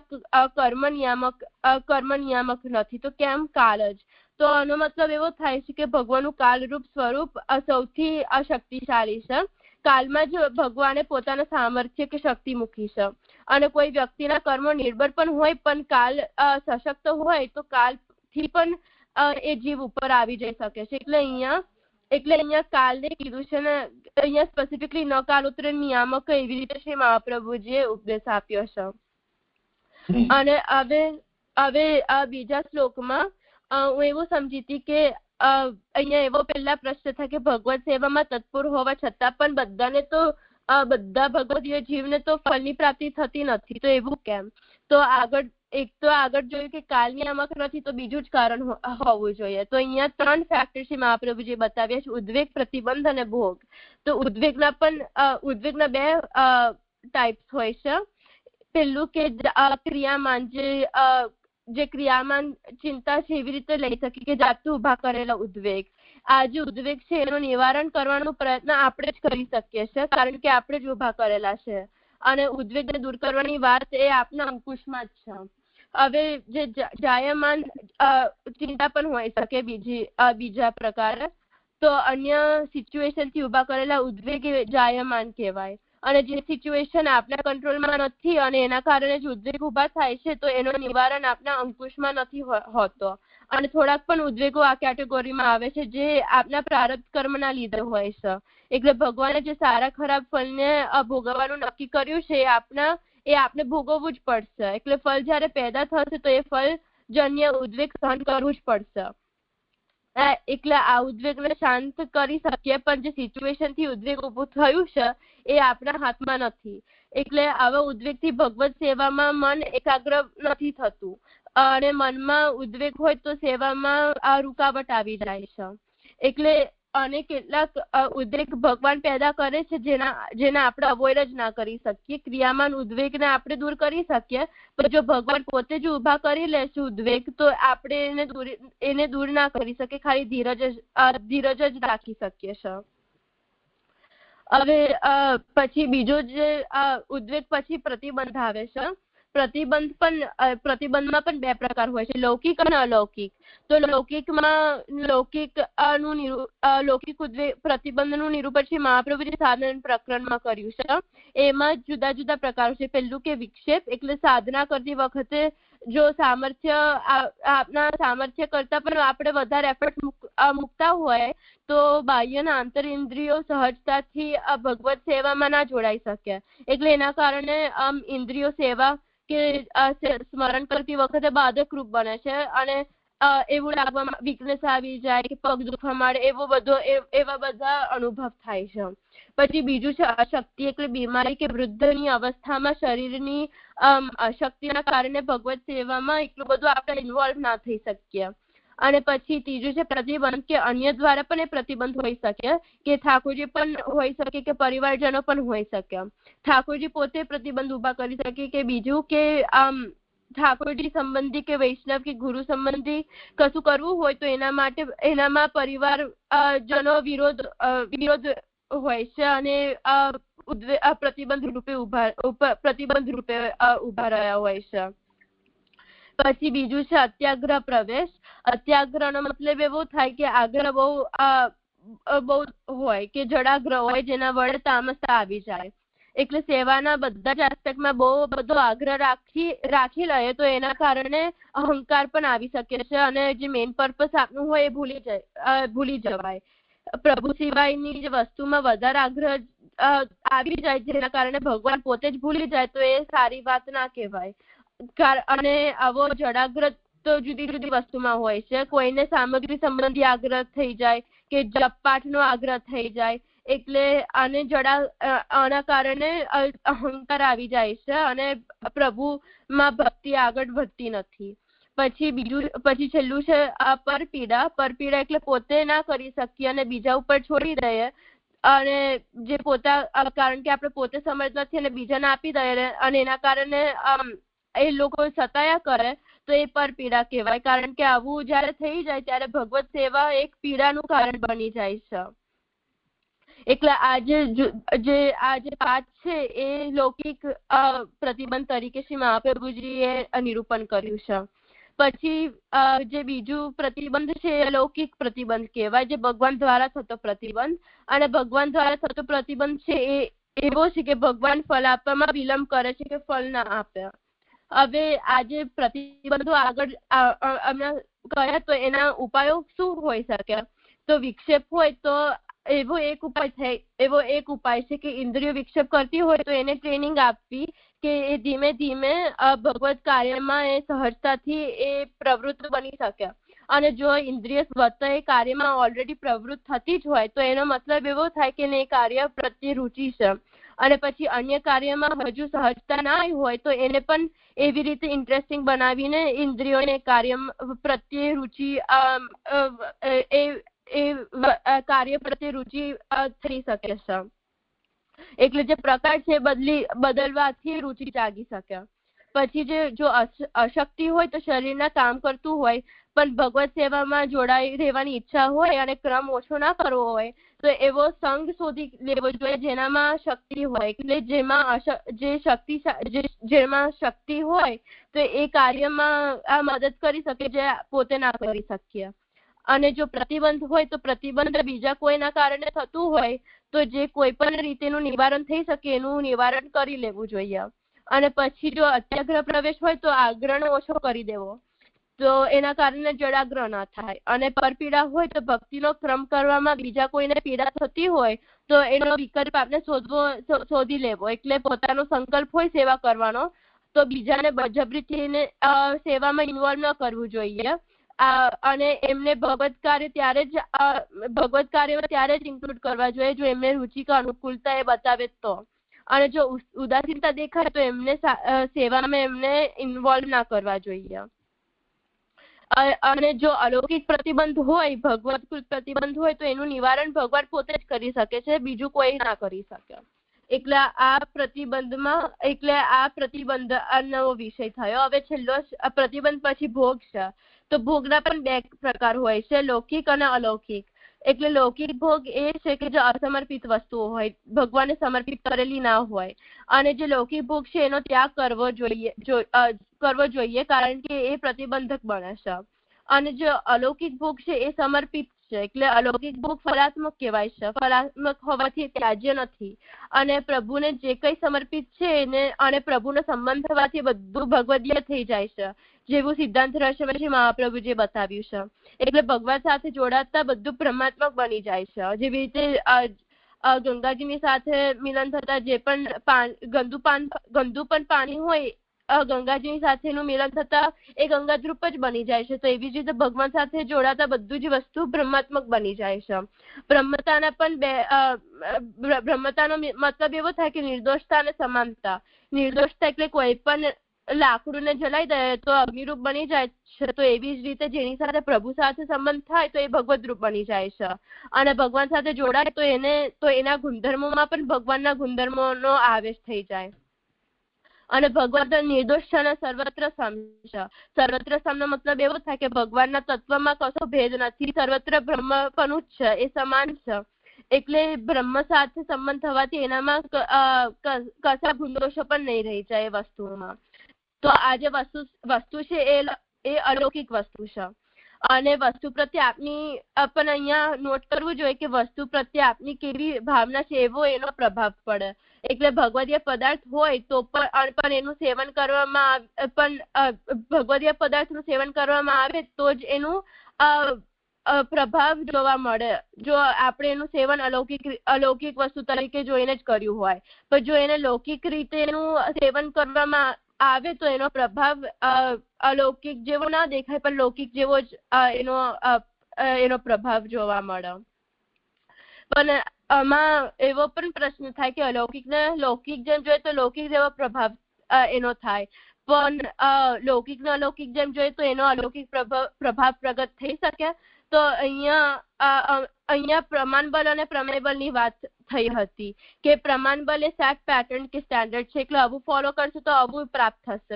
કર્મ નિયામક નથી, તો કેમ કાલ જ? તો આનો મતલબ એવો થાય છે કે ભગવાનનું કાલરૂપ સ્વરૂપ સૌથી અશક્તિશાળી છે. કાલમાં જ ભગવાને પોતાના સામર્થ્ય કે શક્તિ મૂકી છે. અને કોઈ વ્યક્તિના કર્મો નિર્બળ પણ હોય પણ કાલ સશક્ત હોય તો કાલથી પણ એ જીવ ઉપર આવી જઈ શકે છે. એટલે અહીંયા કાલને કીધું છે ને અહીંયા સ્પેસિફિકલી ન કાલોત્તર નિયામક એવી રીતે શ્રી મહાપ્રભુજીએ ઉપદેશ આપ્યો છે. અને હવે બીજા શ્લોકમાં હું એવું સમજી હતી કે અહીંયા એવો પહેલા પ્રશ્ન થાય કે ભગવત સેવામાં તત્પર હોવા છતાં પણ બધા ભગવદીય જીવને તો ફળની પ્રાપ્તિ થતી નથી, તો એવું કેમ? તો આગળ જોયું કે કાલ નિયામક નથી, તો બીજું જ કારણ હોવું જોઈએ. તો અહીંયા 3 ફેક્ટર છે મહાપ્રભુજી બતાવ્યા છે: ઉદ્વેગ, પ્રતિબંધ અને ભોગ. તો ઉદ્વેગના 2 ટાઈપ્સ હોય છે. પેલું કે ક્રિયામાન જે ક્રિયામાન ચિંતા છે એવી રીતે લઈ શકીએ કે જાતે ઉભા કરેલા ઉદ્વેગ. આ જે ઉદ્વેગ છે એનું નિવારણ કરવાનો પ્રયત્ન આપણે જ કરી શકીએ છીએ, કારણ કે આપણે જ ઉભા કરેલા છે. અને ઉદ્વેગને દૂર કરવાની વાત એ આપના અંકુશમાં જ છે. હવે જે જાયમાન ચિંતા પણ હોઈ શકે બીજા પ્રકારે, તો અન્ય સિચ્યુએશન થી ઉભા કરેલા ઉદ્વેગ એ જાયમાન કહેવાય. અને જે સિચ્યુએશન આપણા કંટ્રોલમાં નથી અને એના કારણે જ ઉદ્વેગ ઉભા થાય છે, તો એનું નિવારણ આપના અંકુશમાં નથી હોતો. અને થોડાક પણ ઉદ્વેગો આ કેટેગરીમાં આવે છે જે આપના પ્રારબ્ધ કર્મના લીધે હોય છે. એટલે ભગવાને જે સારા ખરાબ ફળને ભોગવવાનું નક્કી કર્યું છે એ આપણે ભોગવવું જ પડશે. એટલે ફળ જયારે પેદા થશે તો એ ફળ જન્ય ઉદ્વેગ સહન કરવું જ પડશે. એટલે આ ઉદ્વેગને શાંત કરી શકીએ, પણ જે સિચ્યુએશન થી ઉદ્વેગ ઉભું થયું છે એ આપણા હાથમાં નથી. એટલે આવા ઉદ્વેગથી ભગવત સેવામાં મન એકાગ્ર નથી થતું અને મનમાં ઉદ્વેગ હોય તો સેવામાં આ રૂકાવટ આવી જાય છે. એટલે અને કેટલાક ઉદ્વેગ ભગવાન પેદા કરે છે જેના આપણે અવોઇડ જ ના કરી શકીએ. ક્રિયામાન ઉદ્વેગને આપણે દૂર કરી શકીએ, પણ જો ભગવાન પોતે જ ઉભા કરી લેશે ઉદ્વેગ તો આપણે એને દૂર ના કરી શકીએ, ખાલી ધીરજ જ રાખી શકીએ છીએ. હવે પછી બીજો જે ઉદ્વેગ પછી પ્રતિબંધ આવે છે. પ્રતિબંધમાં પણ બે પ્રકાર હોય છે, લૌકિક અને અલૌકિક. તો લૌકિક ઉદ્વેગ પ્રતિબંધનું નિરૂપણ છે મહાપ્રભુજી સાધન પ્રકરણમાં કર્યું છે. એમાં જુદા જુદા પ્રકારો છે. પહેલું કે વિક્ષેપ, એટલે સાધના કરતી વખતે જો આપના સામર્થ્ય કરતા પણ આપણે વધારે એફર્ટ મૂકતા હોય તો બાહ્ય અને આંતર ઇન્દ્રિયો સહજતાથી ભગવત સેવામાં ના જોડાઈ શકે. એટલે એના કારણે ઇન્દ્રિયો સેવા કે સ્મરણ કરતી વખતે બાધક રૂપ બને છે અને એવું લાગવામાં વીકનેસ આવી જાય કે પગ દુખવા માંડે એવા બધા અનુભવ થાય છે. પછી બીજું છે અશક્તિ, એટલે બીમારી કે વૃદ્ધની અવસ્થામાં શરીરની અશક્તિના કારણે ભગવત સેવામાં એટલું બધું આપણે ઇન્વોલ્વ ના થઈ શકીએ. અને પછી ત્રીજું છે પ્રતિબંધ, કે અન્ય દ્વારા પણ એ પ્રતિબંધ હોઈ શકે, કે ઠાકોરજી પણ હોઈ શકે કે પરિવારજનો પણ હોઈ શકે. ઠાકોરજી પોતે પ્રતિબંધ ઉભા કરી શકે, કે બીજું કે ઠાકોરજી સંબંધી કે વૈષ્ણવ કે ગુરુ સંબંધી કશું કરવું હોય તો એનામાં પરિવાર જનો વિરોધ હોય છે અને પ્રતિબંધ રૂપે ઉભા રહ્યા હોય છે. પછી બીજું છે અત્યાગ્રહ પ્રવેશ. અત્યાગ્રહનો મતલબ એવો થાય કે આગ્રહ બહુ હોય, કે જડાગ્રહ હોય જેના વડે તામસતા આવી જાય. એટલે સેવાના બધા જ એસ્પેક્ટમાં બહુ બધો આગ્રહ રાખી લઈએ તો એના કારણે અહંકાર પણ આવી શકે છે અને જે મેઇન પર્પસ આપનું હોય એ ભૂલી જવાય. પ્રભુ સિવાયની જે વસ્તુમાં વધારે આગ્રહ આવી જાય જેના કારણે ભગવાન પોતે જ ભૂલી જાય તો એ સારી વાત ના કહેવાય. અને આવો જડાગ્રહ તો જુદી જુદી વસ્તુમાં હોય છે. કોઈને સામગ્રી સંબંધી આગ્રહ થઈ જાય કે જપપાઠનો આગ્રહ થઈ જાય. એટલે આના કારણે અહંકાર આવી જાય છે અને પ્રભુમાં ભક્તિ આગળ વધતી નથી. પછી છેલ્લું છે પરપીડા. પરપીડા એટલે પોતે ના કરી શકીએ અને બીજા ઉપર છોડી દઈએ, અને જે કારણ કે આપણે પોતે સમજ નથી અને બીજાને આપી દઈએ અને એના કારણે એ લોકો સતાયા કરે તો એ પરપીડા કહેવાય. કારણ કે આવું જયારે થઈ જાય ત્યારે ભગવત સેવા એક પીડાનું કારણ બની જાય છે. એટલે આ જે પાઠ છે એ લૌકિક પ્રતિબંધ તરીકે શ્રી મહાપ્રભુજીએ નિરૂપણ કર્યું છે. પછી જે બીજું પ્રતિબંધ છે એ લૌકિક પ્રતિબંધ કહેવાય, જે ભગવાન દ્વારા થતો પ્રતિબંધ. અને ભગવાન દ્વારા થતો પ્રતિબંધ છે એ એવો છે કે ભગવાન ફળ આપવામાં વિલંબ કરે છે કે ફળ ના આપે. હવે આજે પ્રતિબંધો આગળ અમે કહ્યા તો એના ઉપાયો શું હોઈ શકે? તો વિક્ષેપ હોય તો એવો એક ઉપાય છે કે ઇન્દ્રિયો વિક્ષેપ કરતી હોય તો એને ટ્રેનિંગ આપવી કે એ ધીમે ધીમે ભગવત કાર્યમાં એ સહજતાથી એ પ્રવૃત્ત બની શકે. અને જો ઇન્દ્રિય સ્વતઃ એ કાર્યમાં ઓલરેડી પ્રવૃત્ત થતી જ હોય તો એનો મતલબ એવો થાય કે એ કાર્ય પ્રત્યે રુચિ છે. અને પછી અન્ય કાર્યમાં હજુ સહજતા ના હોય તો એને પણ એવી રીતે ઇન્ટરેસ્ટિંગ બનાવીને ઇન્દ્રિયોને કાર્ય પ્રત્યે રુચિ કાર્ય પ્રત્યે રુચિ થઈ શકે છે. એટલે જે પ્રકાર છે બદલવાથી રુચિ જાગી શકે. પછી જો અશક્તિ હોય તો શરીરના કામ કરતું હોય પણ ભગવત સેવામાં જોડાઈ રહેવાની ઈચ્છા હોય અને ક્રમ ઓછો ના કરવો હોય તો એવો સંઘ શોધી લેવો જોઈએ જેનામાં શક્તિ હોય, એટલે જેમાં શક્તિ હોય તો એ કાર્યમાં આ મદદ કરી શકે જે પોતે ના કરી શકીએ. અને જો પ્રતિબંધ હોય તો પ્રતિબંધ બીજા કોઈના કારણે થતું હોય તો જે કોઈ પણ રીતેનું નિવારણ થઈ શકે એનું નિવારણ કરી લેવું જોઈએ. અને પછી જો અત્યાગ્રહ પ્રવેશ હોય તો આગ્રહ ઓછો કરી દેવો, તો એના કારણે જડાગ્રહ ના થાય. અને પરપીડા હોય તો ભક્તિનો ક્રમ કરવામાં બીજા કોઈને પીડા થતી હોય તો એનો વિકલ્પ આપણે શોધી લેવો. એટલે પોતાનો સંકલ્પ હોય સેવા કરવાનો તો બીજાને બળજબરીથી સેવામાં ઇન્વોલ્વ ન કરવું જોઈએ. અને એમને ભગવત કાર્યમાં ત્યારે જ ઇન્ક્લુડ કરવા જોઈએ જો એમને રુચિ કે અનુકૂળતા એ બતાવે તો. અને જો ઉદાસીનતા દેખાય તો એમને સેવામાં એમને ઇન્વોલ્વ ના કરવા જોઈએ. અને જો અલૌકિક પ્રતિબંધ હોય, ભગવત પ્રતિબંધ હોય તો એનું નિવારણ ભગવાન પોતે જ કરી શકે છે, બીજું કોઈ ના કરી શકે. એટલે આ પ્રતિબંધ નવો વિષય થયો. હવે છેલ્લો પ્રતિબંધ પછી ભોગ છે. તો ભોગના પણ બે પ્રકાર હોય છે, લૌકિક અને અલૌકિક. એટલે લૌકિક ભોગ એ છે કે જે અસમર્પિત વસ્તુઓ હોય, ભગવાનને સમર્પિત કરેલી ના હોય. અને જે લૌકિક ભોગ છે એનો ત્યાગ કરવો જોઈએ કારણ કે એ પ્રતિબંધક બને છે. અને જે અલૌકિક ભોગ છે એ સમર્પિત છે, એટલે અલૌકિક ભોગ ફલાત્મક કહેવાય છે. ફલાત્મક હોવાથી ત્યાજ્ય નથી. અને પ્રભુને જે કઈ સમર્પિત છે એને અને પ્રભુનો સંબંધ થવાથી બધું ભગવદીય થઈ જાય છે, જેવું સિદ્ધાંત રહસ્યમય મહાપ્રભુ જે બતાવ્યું છે. એટલે ભગવાન સાથે જોડાતા બધું બ્રહ્માત્મક બની જાય છે. જેવી રીતે ગંગાજીની સાથે મિલન થતા જે પણ ગંદુ પણ પાણી હોય ગંગાજીની સાથેનું મિલન થતા એ ગંગાદ્રુપ જ બની જાય છે. તો એવી જ રીતે ભગવાન સાથે જોડાતા બધું જ વસ્તુ બ્રહ્માત્મક બની જાય છે. બ્રહ્મતાનો મતલબ એવો થાય કે નિર્દોષતા અને સમાનતા. નિર્દોષતા એટલે કોઈ પણ લાકડુંને જલાઈ દે તો અગ્નિરૂપ બની જાય છે. તો એવી જ રીતે જેની સાથે પ્રભુ સાથે સંબંધ થાય તો એ ભગવદ રૂપ બની જાય છે. અને ભગવાન સાથે જોડાય તો એના ગુણધર્મોમાં પણ ભગવાનના ગુણધર્મોનો આવેશ થઈ જાય. અને ભગવાન નિર્દોષ છે અને સર્વત્ર સમ છે. સર્વત્ર સમનો મતલબ એવો થાય કે ભગવાનના તત્વમાં કશો ભેદ નથી, સર્વત્ર બ્રહ્મપણું જ છે, એ સમાન છે. એટલે બ્રહ્મ સાથે સંબંધ થવાથી એનામાં કશા ગુણદોષો પણ નહીં રહી જાય એ વસ્તુમાં. તો આ જે વસ્તુ છે એ અલૌકિક વસ્તુ છે. અને વસ્તુ પ્રત્યે આપની પણ અહીંયા નોટ કરવું જોઈએ કે વસ્તુ પ્રત્યે આપની કેવી ભાવના છે એવો એનો પ્રભાવ પડે. એટલે ભગવદીય પદાર્થ હોય તો પણ એનું સેવન કરવામાં ભગવદીય પદાર્થનું સેવન કરવામાં આવે તો જ એનું પ્રભાવ જોવા મળે. જો આપણે એનું સેવન અલૌકિક વસ્તુ તરીકે જોઈને જ કર્યું હોય, પણ જો એને લૌકિક રીતે એનું સેવન કરવામાં આવે તો એનો પ્રભાવ અલૌકિક જેવો ના દેખાય પણ લૌકિક જેવો જ એનો પ્રભાવ જોવા મળે. પણ આમાં એવો પણ પ્રશ્ન થાય કે અલૌકિકને લૌકિક જેમ જોઈએ તો લૌકિક જેવો પ્રભાવ એનો થાય, પણ લૌકિકને અલૌકિક જેમ જોઈએ તો એનો અલૌકિક પ્રભાવ પ્રગટ થઈ શકે. તો અહીંયા પ્રમાણબલ અને પ્રમેયબલની વાત થઈ હતી કે પ્રમાણબલ એ સેટ પેટર્ન કે સ્ટેન્ડર્ડ છે, એટલે આવું ફોલો કરશું તો આવું પ્રાપ્ત થશે.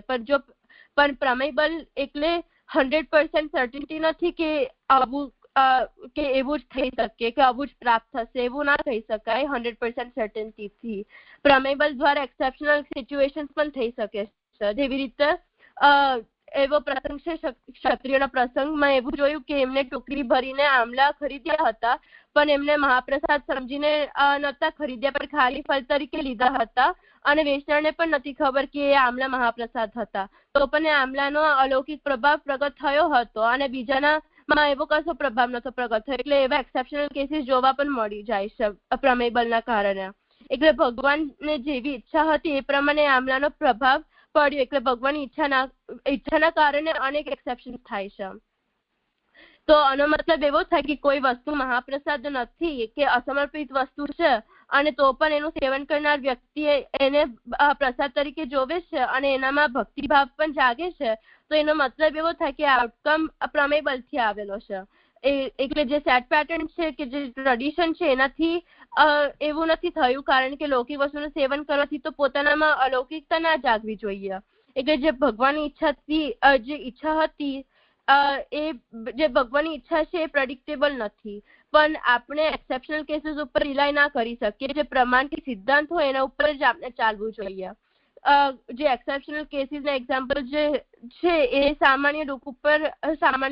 પણ પ્રમેયબલ એટલે 100% સર્ટિનિટી નથી કે એવું જ થઈ શકે કે આવું જ પ્રાપ્ત થશે, એવું ના થઈ શકાય 100% સર્ટિનિટીથી. પ્રમેયબલ દ્વારા એક્સેપ્શનલ સિચ્યુએશન્સ પણ થઈ શકે છે. જેવી રીતે એવો પ્રસંગ છે ક્ષત્રિયોના પ્રસંગમાં એવું જોયું કે એમને ટોકરી ભરીને આમલા ખરીદ્યા હતા, પણ એમને મહાપ્રસાદ સમજીને નતા ખરીદ્યા પણ ખાલી ફળ તરીકે લીધા હતા. અને વેચનારને પણ નથી ખબર કે એ આમલા મહાપ્રસાદ હતા, તો પણ એ આમલાનો અલૌકિક પ્રભાવ પ્રગટ થયો હતો અને બીજાનામાં એવો કશો પ્રભાવ નતો પ્રગટ થયો. એટલે એવા એક્સેપ્શનલ કેસીસ જોવા પણ મળી જાય છે પ્રમેયબલના કારણે. એટલે ભગવાનને જેવી ઈચ્છા હતી એ પ્રમાણે આમલાનો પ્રભાવ પડ્યો. એટલે ભગવાનની ઈચ્છાના કારણે અનેક એક્સેપ્શન થાય છે. તો આનો મતલબ એવો થાય કે કોઈ વસ્તુ મહાપ્રસાદ નથી કે અસમર્પિત વસ્તુ છે અને તો પણ એનું સેવન કરનાર વ્યક્તિ એને પ્રસાદ તરીકે જોવે છે અને એનામાં ભક્તિભાવ પણ જાગે છે, તો એનો મતલબ એવો થાય કે આઉટકમ પ્રમેયબલથી આવેલો છે. એટલે જે સેટ પેટર્ન છે કે જે ટ્રેડિશન છે એનાથી એવું નથી થયું, કારણ કે લૌકિક વસ્તુનું સેવન કરવાથી તો પોતાનામાં અલૌકિકતા ના જાગવી જોઈએ. એટલે જે ભગવાનની ઈચ્છા હતી એ જે ભગવાનની ઈચ્છા છે એ પ્રેડિક્ટેબલ નથી, પણ આપણે એક્સેપ્શનલ કેસીસ ઉપર રિલાય ના કરી શકીએ. જે પ્રમાણિત સિદ્ધાંત હોય એના ઉપર જ આપણે ચાલવું જોઈએ. જે એક્સેપ્શનલ કેસીસના એક્ઝામ્પલ જે છે એ સામાન્ય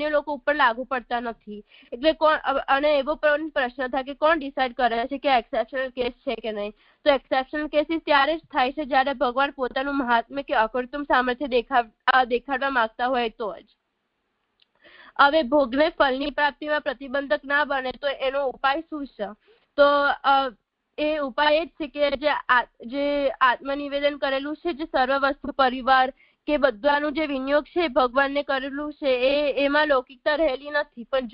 લોકો ઉપર લાગુ પડતા નથી. એટલે અને એવો પણ પ્રશ્ન થાય કે કોણ ડિસાઇડ કરે છે કે એક્સેપ્શનલ કેસ છે કે નહીં? તો એક્સેપ્શનલ કેસીસ ત્યારે જ થાય છે જ્યારે ભગવાન પોતાનું મહાત્મ્ય કે અકર્તુમ સામર્થ્ય દેખાડવા માંગતા હોય તો જ. હવે ભોગને ફળની પ્રાપ્તિમાં પ્રતિબંધક ના બને તો એનો ઉપાય શું છે? તો એ ઉપાય એ જ છે કે જે આત્મનિવેદન કરેલું છે, જે સર્વ વસ્તુ પરિવાર કે બધાનું જે વિનિયોગ છે ભગવાનને કરેલું છે એમાં લૌકિકતા રહેલી નથી. પણ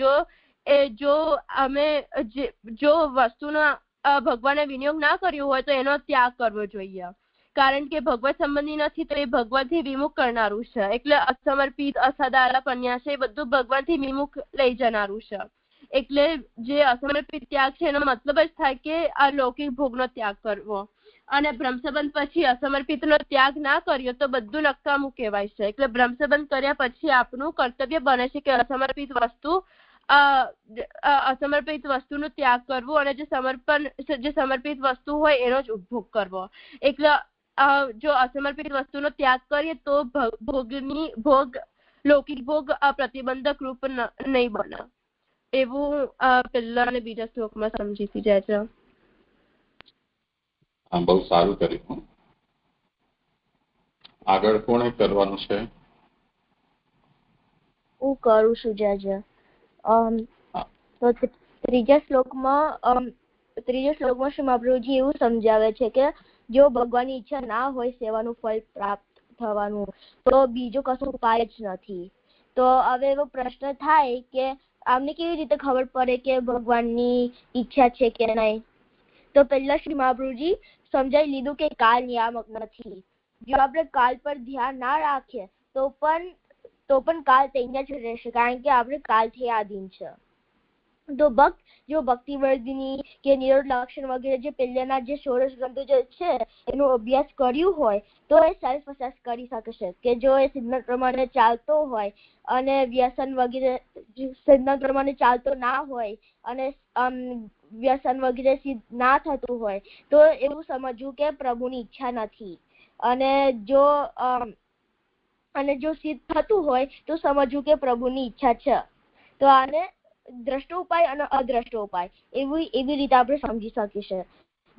જો વસ્તુનો ભગવાને વિનિયોગ ના કર્યો હોય તો એનો ત્યાગ કરવો જોઈએ. કારણ કે ભગવત સંબંધી નથી તો એ ભગવાનથી વિમુખ કરનારું છે. એટલે અસમર્પિત, અસદાલા, પન્યાસ એ બધું ભગવાનથી વિમુખ લઈ જનારું છે. એટલે જે અસમર્પિત ત્યાગ છે એનો મતલબ જ થાય કે આ લૌકિક ભોગનો ત્યાગ કરવો. અને બ્રહ્મસંબંધ પછી અસમર્પિતનો ત્યાગ ના કર્યો તો બધું નકામું કહેવાય છે. એટલે બ્રહ્મસંબંધ કર્યા પછી આપણું કર્તવ્ય બને છે કે અસમર્પિત વસ્તુનો ત્યાગ કરવો અને જે સમર્પિત વસ્તુ હોય એનો જ ઉપભોગ કરવો. એટલે જો અસમર્પિત વસ્તુનો ત્યાગ કરીએ તો લૌકિક ભોગ પ્રતિબંધક રૂપ નહીં બને. એવું પહેલા અને બીજા શ્લોકમાં સમજી જાય છે. બહુ સારું કર્યું. આગળ કોણે કરવાનું છે? હું કરું છું જજ. તો ત્રીજા શ્લોકમાં શ્રી મહાપ્રભુજી એવું સમજાવે છે કે જો ભગવાનની ઈચ્છા ના હોય સેવાનું ફળ પ્રાપ્ત થવાનું તો બીજો કશો ઉપાય જ નથી. તો હવે એવો પ્રશ્ન થાય કે આમને કેવી રીતે ખબર પડે કે ભગવાનની ઈચ્છા છે કે નહીં? તો પહેલા શ્રી મહાપ્રભુજી સમજાવી લીધું કે કાળ નિયામક નથી. જો આપણે કાળ પર ધ્યાન ના રાખીએ તો પણ કાળ ત્યાં જ રહેશે, કારણ કે આપણે કાળથી આધીન છે. તો જો ભક્તિવર્ધિની કે નિરોધ લક્ષણ વગેરે જે પહેલાના જે ષોડશ ગ્રંથો જે છે એનો અભ્યાસ કર્યું હોય તો એ સેલ્ફ અસેસ કરી શકશે કે જો એ સિદ્ધાંત પ્રમાણે ચાલતો હોય અને વ્યસન વગેરે સિદ્ધાંત પ્રમાણે ચાલતો ના હોય અને વ્યસન વગેરે સિદ્ધ ના થતું હોય તો એવું સમજવું કે પ્રભુની ઈચ્છા નથી. અને જો સિદ્ધ થતું હોય તો સમજવું કે પ્રભુની ઈચ્છા છે. તો આને દ્રષ્ટ ઉપાય અને અદ્રષ્ટ ઉપાય એવી રીતે આપણે સમજી શકીશું.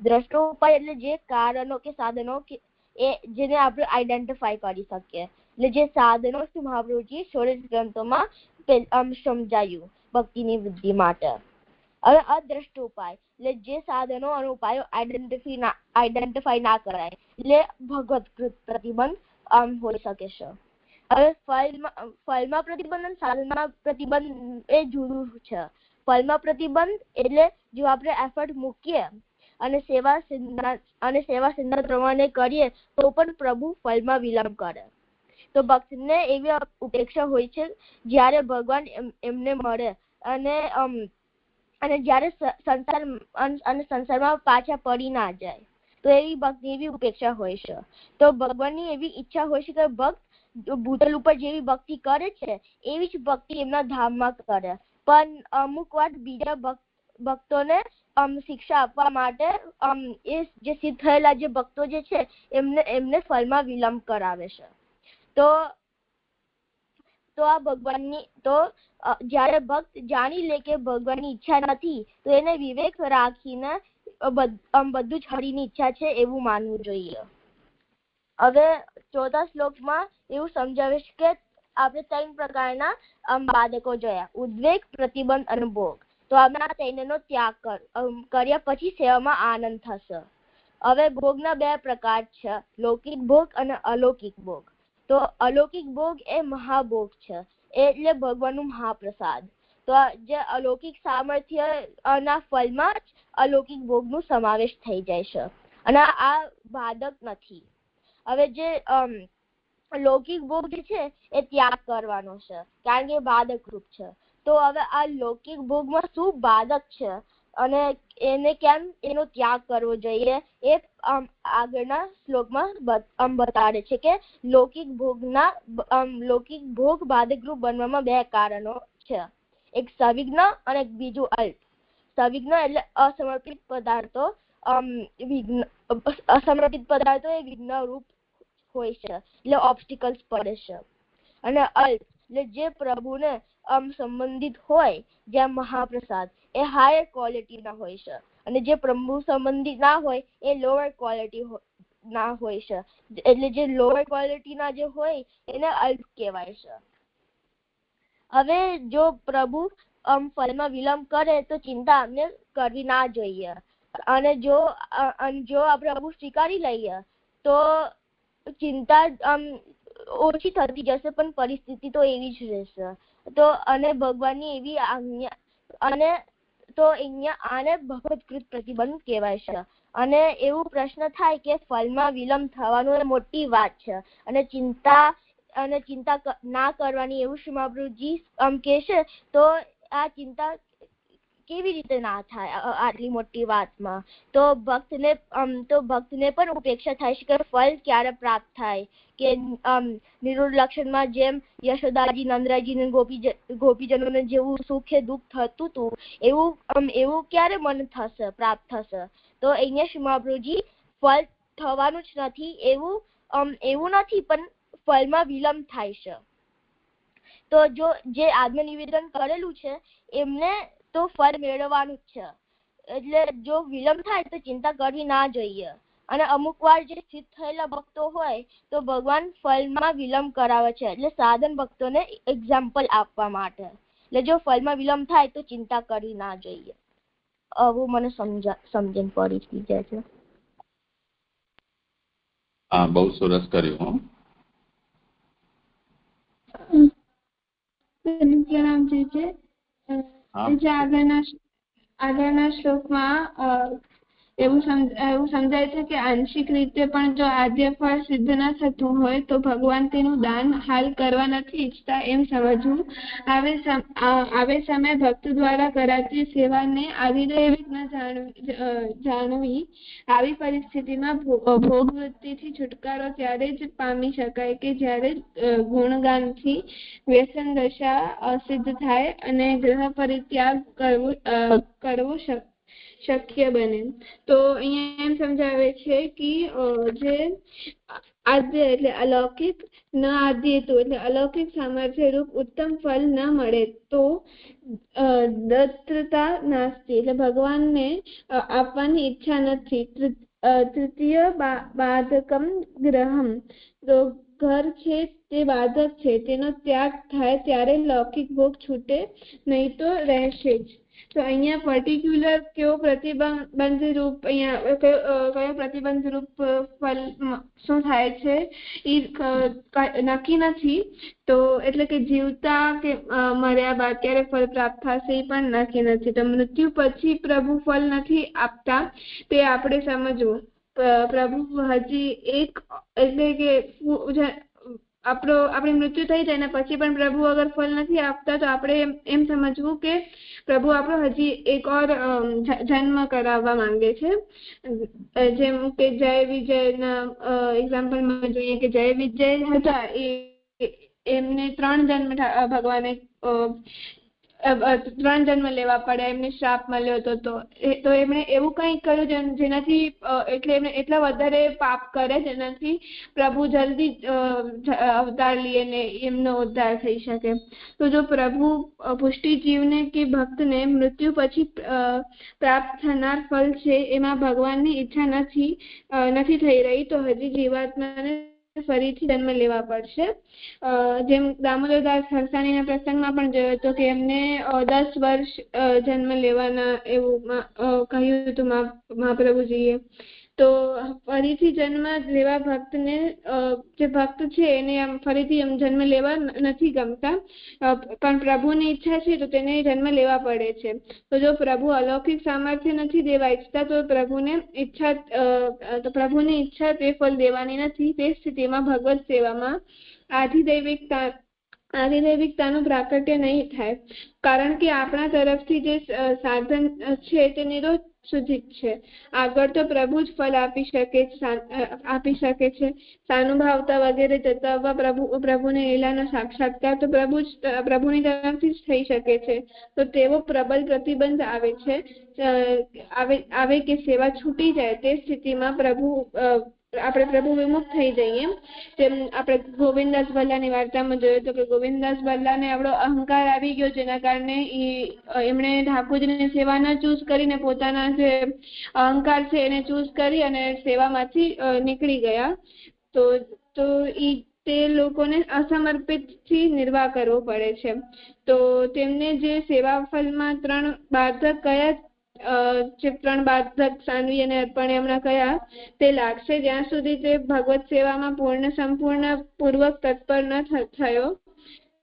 દ્રષ્ટ ઉપાય એટલે જે કારણો કે સાધનો જેને આપણે આઈડેન્ટિફાય કરી શકીએ. એટલે જે સાધનો મહાપ્રભુજી ષોડશ ગ્રંથોમાં સમજાયું ભક્તિની વૃદ્ધિ માટે. હવે અદ્રષ્ટ ઉપાય એટલે જે સાધનો અને ઉપાયો આઈડેન્ટિફાય ના કરાય એટલે ભગવત પ્રતિબંધ હોઈ શકે છે. હવે ફળમાં પ્રતિબંધ અને સાધનમાં પ્રતિબંધ એ જુદું છે. ફળમાં પ્રતિબંધ એટલે જો આપણે એફર્ટ મૂકીએ અને સેવા સિદ્ધાંત પ્રમાણે કરીએ તો પણ પ્રભુ ફળમાં વિલંબ કરે. તો ભક્તને એવી ઉપેક્ષા હોય છે જ્યારે ભગવાન એમને મળે અને જ્યારે સંસારમાં પાછા પડી ના જાય તો એવી ભક્તિ એવી ઉપેક્ષા હોય છે. તો ભગવાનની એવી ઈચ્છા હોય છે કે ભક્ત ભૂતલ ઉપર જેવી ભક્તિ કરે છે એવી જ ભક્તિ એમના ધામમાં કરે. પણ અમુક વાર બીજા ભક્તોને શિક્ષા આપવા માટે એ જે સિદ્ધ થયેલા જે ભક્તો જે છે એમને ફળમાં વિલંબ કરાવે છે. તો આ ભગવાનની જ્યારે ભક્ત જાણી લે કે ભગવાનની ઈચ્છા નથી તો એને વિવેક રાખીને બધું જ હરિની ઈચ્છા છે એવું માનવું જોઈએ. હવે ચોથા શ્લોકમાં એવું સમજાવે છે કે આપણે 3 પ્રકારના બાધકો જોયા: ઉદ્વેગ, પ્રતિબંધ અને ભોગ. તો આપણે આ 3નો ત્યાગ કર્યા પછી સેવામાં આનંદ થશે. હવે ભોગના 2 પ્રકાર છે, લૌકિક ભોગ અને અલૌકિક ભોગ. તો અલૌકિક ભોગ એ મહાભોગ છે, એટલે ભગવાનનું મહાપ્રસાદ. તો જે અલૌકિક સામર્થ્ય ના ફળમાં જ અલૌકિક ભોગનો સમાવેશ થઈ જાય છે અને આ બાધક નથી. હવે જે લૌકિક ભોગ જે છે એ ત્યાગ કરવાનો છે કારણ કે બાધક રૂપ છે. તો હવે આ લૌકિક ભોગમાં શું બાધક છે અને એને કેમ એનો ત્યાગ કરવો જોઈએ એ આગળના શ્લોકમાં બતાડે છે કે લૌકિક ભોગ બાધકરૂપ બનવામાં બે કારણો છે, એક સવિઘ્ન અને બીજું અલ્પ. સવિઘ્ન એટલે અસમર્પિત પદાર્થો, અસમર્પિત પદાર્થો એ વિઘ્ન રૂપ હોય છે એટલે ઓબ્સ્ટિકલ્સ પડે છે. અને અલ્પ એટલે જે પ્રભુને સંબંધિત હોય જેમ મહાપ્રસાદ એ હાયર ક્વોલિટીના હોય છે અને જે પ્રભુ સંબંધિત ના હોય એ લોઅર ક્વોલિટી ના હોય છે. એટલે જે લોઅર ક્વોલિટીના જે હોય એને અલ્પ કહેવાય છે. હવે જો પ્રભુ ફળમાં વિલંબ કરે તો ચિંતા અમને કરવી ના જોઈએ અને જો પ્રભુ સ્વીકારી લઈએ તો ચિંતા ઓછી થતી જશે પણ પરિસ્થિતિ તો એવી જ રહેશે. તો અને ભગવાનની એવી આજ્ઞા અને તો અહીંયા આને ભગવત્કૃત પ્રતિબંધ કહેવાય છે. અને એવું પ્રશ્ન થાય કે ફળમાં વિલંબ થવાનું એ મોટી વાત છે અને ચિંતા ના કરવાની એવું શ્રી મહાપ્રભુજી કહે છે. તો આ ચિંતા કેવી રીતે ના થાય આટલી મોટી વાતમાં? તો ભક્તને પણ ઉપેક્ષા થાય છે કે ફળ ક્યારે પ્રાપ્ત થાય, કે નિરૂઢ લક્ષણમાં જેમ યશોદાજી નંદરાજી ગોપીજનોને જેવું સુખ દુઃખ થતું હતું એવું ક્યારે મન થશે, પ્રાપ્ત થશે? તો અહીંયા શ્રી મહાપ્રભુજી ફળ થવાનું જ નથી એવું નથી પણ ફળમાં વિલંબ થાય છે. તો જો જે આત્મનિવેદન કરેલું છે એમને તો ફળ મેળવવાનું જ છે. એટલે જો વિલંબ થાય તો ચિંતા કરવી ના જોઈએ. અને અમુક વાર જે સ્થિત થયેલા ભક્તો હોય તો ભગવાન ફળમાં વિલંબ કરાવે છે એટલે સાધન ભક્તોને એક્ઝામ્પલ આપવા માટે. એટલે જો ફળમાં વિલંબ થાય તો ચિંતા કરવી ના જોઈએ. આવું મને સમજણ પડી જાય છે. હા, બહુ સરસ કર્યું. પ્રણામજી છે. આગળના શ્લોકમાં એવું સમજાય છે કે આંશિક રીતે પણ જો આદ્ય ફળ સિદ્ધ ન થતું હોય તો ભગવાન તેનું દાન હાલ કરવા નથી ઈચ્છતા એમ સમજવું. આવે સમય ભક્ત દ્વારા કરાતી સેવાને આદિદૈવિક ન જાણવી. આવી પરિસ્થિતિમાં ભોગવૃત્તિથી છુટકારો ત્યારે જ પામી શકાય કે જ્યારે ગુણગાનથી વ્યસન દશા સિદ્ધ થાય અને ગ્રહ પરિત્યાગ કરવો શક્ય બને. તો અહીંયા એમ સમજાવે છે કે જે આદ્ય એટલે અલૌકિક ન આદ્યતું એટલે અલૌકિક સામર્થ્ય રૂપ ઉત્તમ ફળ ન મળે તો દત્તતા નાસ્તિ એટલે ભગવાનને આપવાની ઈચ્છા નથી. તૃતીય બાધકમ ગ્રહમ તો ઘર છે તે બાધક છે તેનો ત્યાગ થાય ત્યારે લૌકિક ભોગ છૂટે નહીં તો રહેશે જ. તો અહીંયા પર્ટિક્યુલર કયો પ્રતિબંધ રૂપ કયો પ્રતિબંધ રૂપ ફળ શું થાય છે એ નક્કી નથી. તો એટલે કે જીવતા કે મર્યા બાદ ક્યારે ફળ પ્રાપ્ત થશે એ પણ નક્કી નથી. તો મૃત્યુ પછી પ્રભુ ફળ નથી આપતા તે આપણે સમજવું. પ્રભુ હજી એક એટલે કે આપણી મૃત્યુ થઈ જાય ને પછી પણ પ્રભુ અગર ફળ નથી આપતા તો આપણે એમ સમજવું કે પ્રભુ આપણો હજી એક ઓર જન્મ કરાવવા માંગે છે. જેમ કે જય વિજયના એક્ઝામ્પલમાં જોઈએ કે જય વિજય હતા એમને 3 જન્મ ભગવાને 3 જન્મ લેવા પડ્યા, એમને શ્રાપ મળ્યો હતો. તો એમણે એવું કંઈક કર્યું જેનાથી એટલે એમને એટલા વધારે પાપ કરે જેનાથી પ્રભુ જલ્દી અવતાર લઈએ ને એમનો ઉદ્ધાર થઈ શકે. તો જો પ્રભુ પુષ્ટિ જીવને કે ભક્તને મૃત્યુ પછી પ્રાપ્ત થનાર ફળ છે એમાં ભગવાનની ઈચ્છા નથી થઈ રહી તો હજી જીવાત્માને ફરીથી જન્મ લેવા પડશે. જેમ દામોદરદાસ હરસાણીના પ્રસંગમાં પણ જોયો હતો કે એમને 10 વર્ષ જન્મ લેવાના એવું કહ્યું હતું મહાપ્રભુજીએ. તો ફરીથી જન્મ લેવા ભક્તને જે ભક્ત છે એને ફરીથી જન્મ લેવા નથી ગમતા પણ પ્રભુની ઈચ્છા છે તો તેને જન્મ લેવા પડે છે. તો જો પ્રભુ અલૌકિક સામર્થ્ય નથી દેવા ઈચ્છતા તો પ્રભુની ઈચ્છા તે ફળ દેવાની નથી. તે સ્થિતિમાં ભગવત સેવામાં આધિદૈવિકતા આધિદૈવિકતાનું પ્રાકટ્ય નહીં થાય, કારણ કે આપણા તરફથી જે સાધન છે તે નિરોધસુચિત છે. આગળ તો પ્રભુ જ ફળ આપી શકે છે. સાનુભાવતા વગેરે જતાવવા પ્રભુની લીલાનો સાક્ષાત્કાર તો પ્રભુની તરફથી જ થઈ શકે છે. તો તેવો પ્રબળ પ્રતિબંધ આવે કે સેવા છૂટી જાય, તે સ્થિતિમાં આપણે પ્રભુ વિમુખ થઈ જઈએ. જેમ આપણે ગોવિંદાસ ભલ્લાની વાર્તામાં જોયું તો કે ગોવિંદાસ ભલ્લાને આપણો અહંકાર આવી ગયો, જેના કારણે એમણે ઠાકોરજીની સેવા ન ચૂઝ કરીને પોતાના જે અહંકાર છે એને ચૂઝ કરી અને સેવામાંથી નીકળી ગયા. તો તે લોકોને અસમર્પિતથી નિર્વાહ કરવો પડે છે. તો તેમને જે સેવા ફલમાં 3 બાધક કયા, જે 3 બાધક સાન્વી અને અર્પણ હમણાં કયા, તે લાગશે જ્યાં સુધી તે ભગવત સેવામાં સંપૂર્ણ પૂર્વક તત્પર ન થયો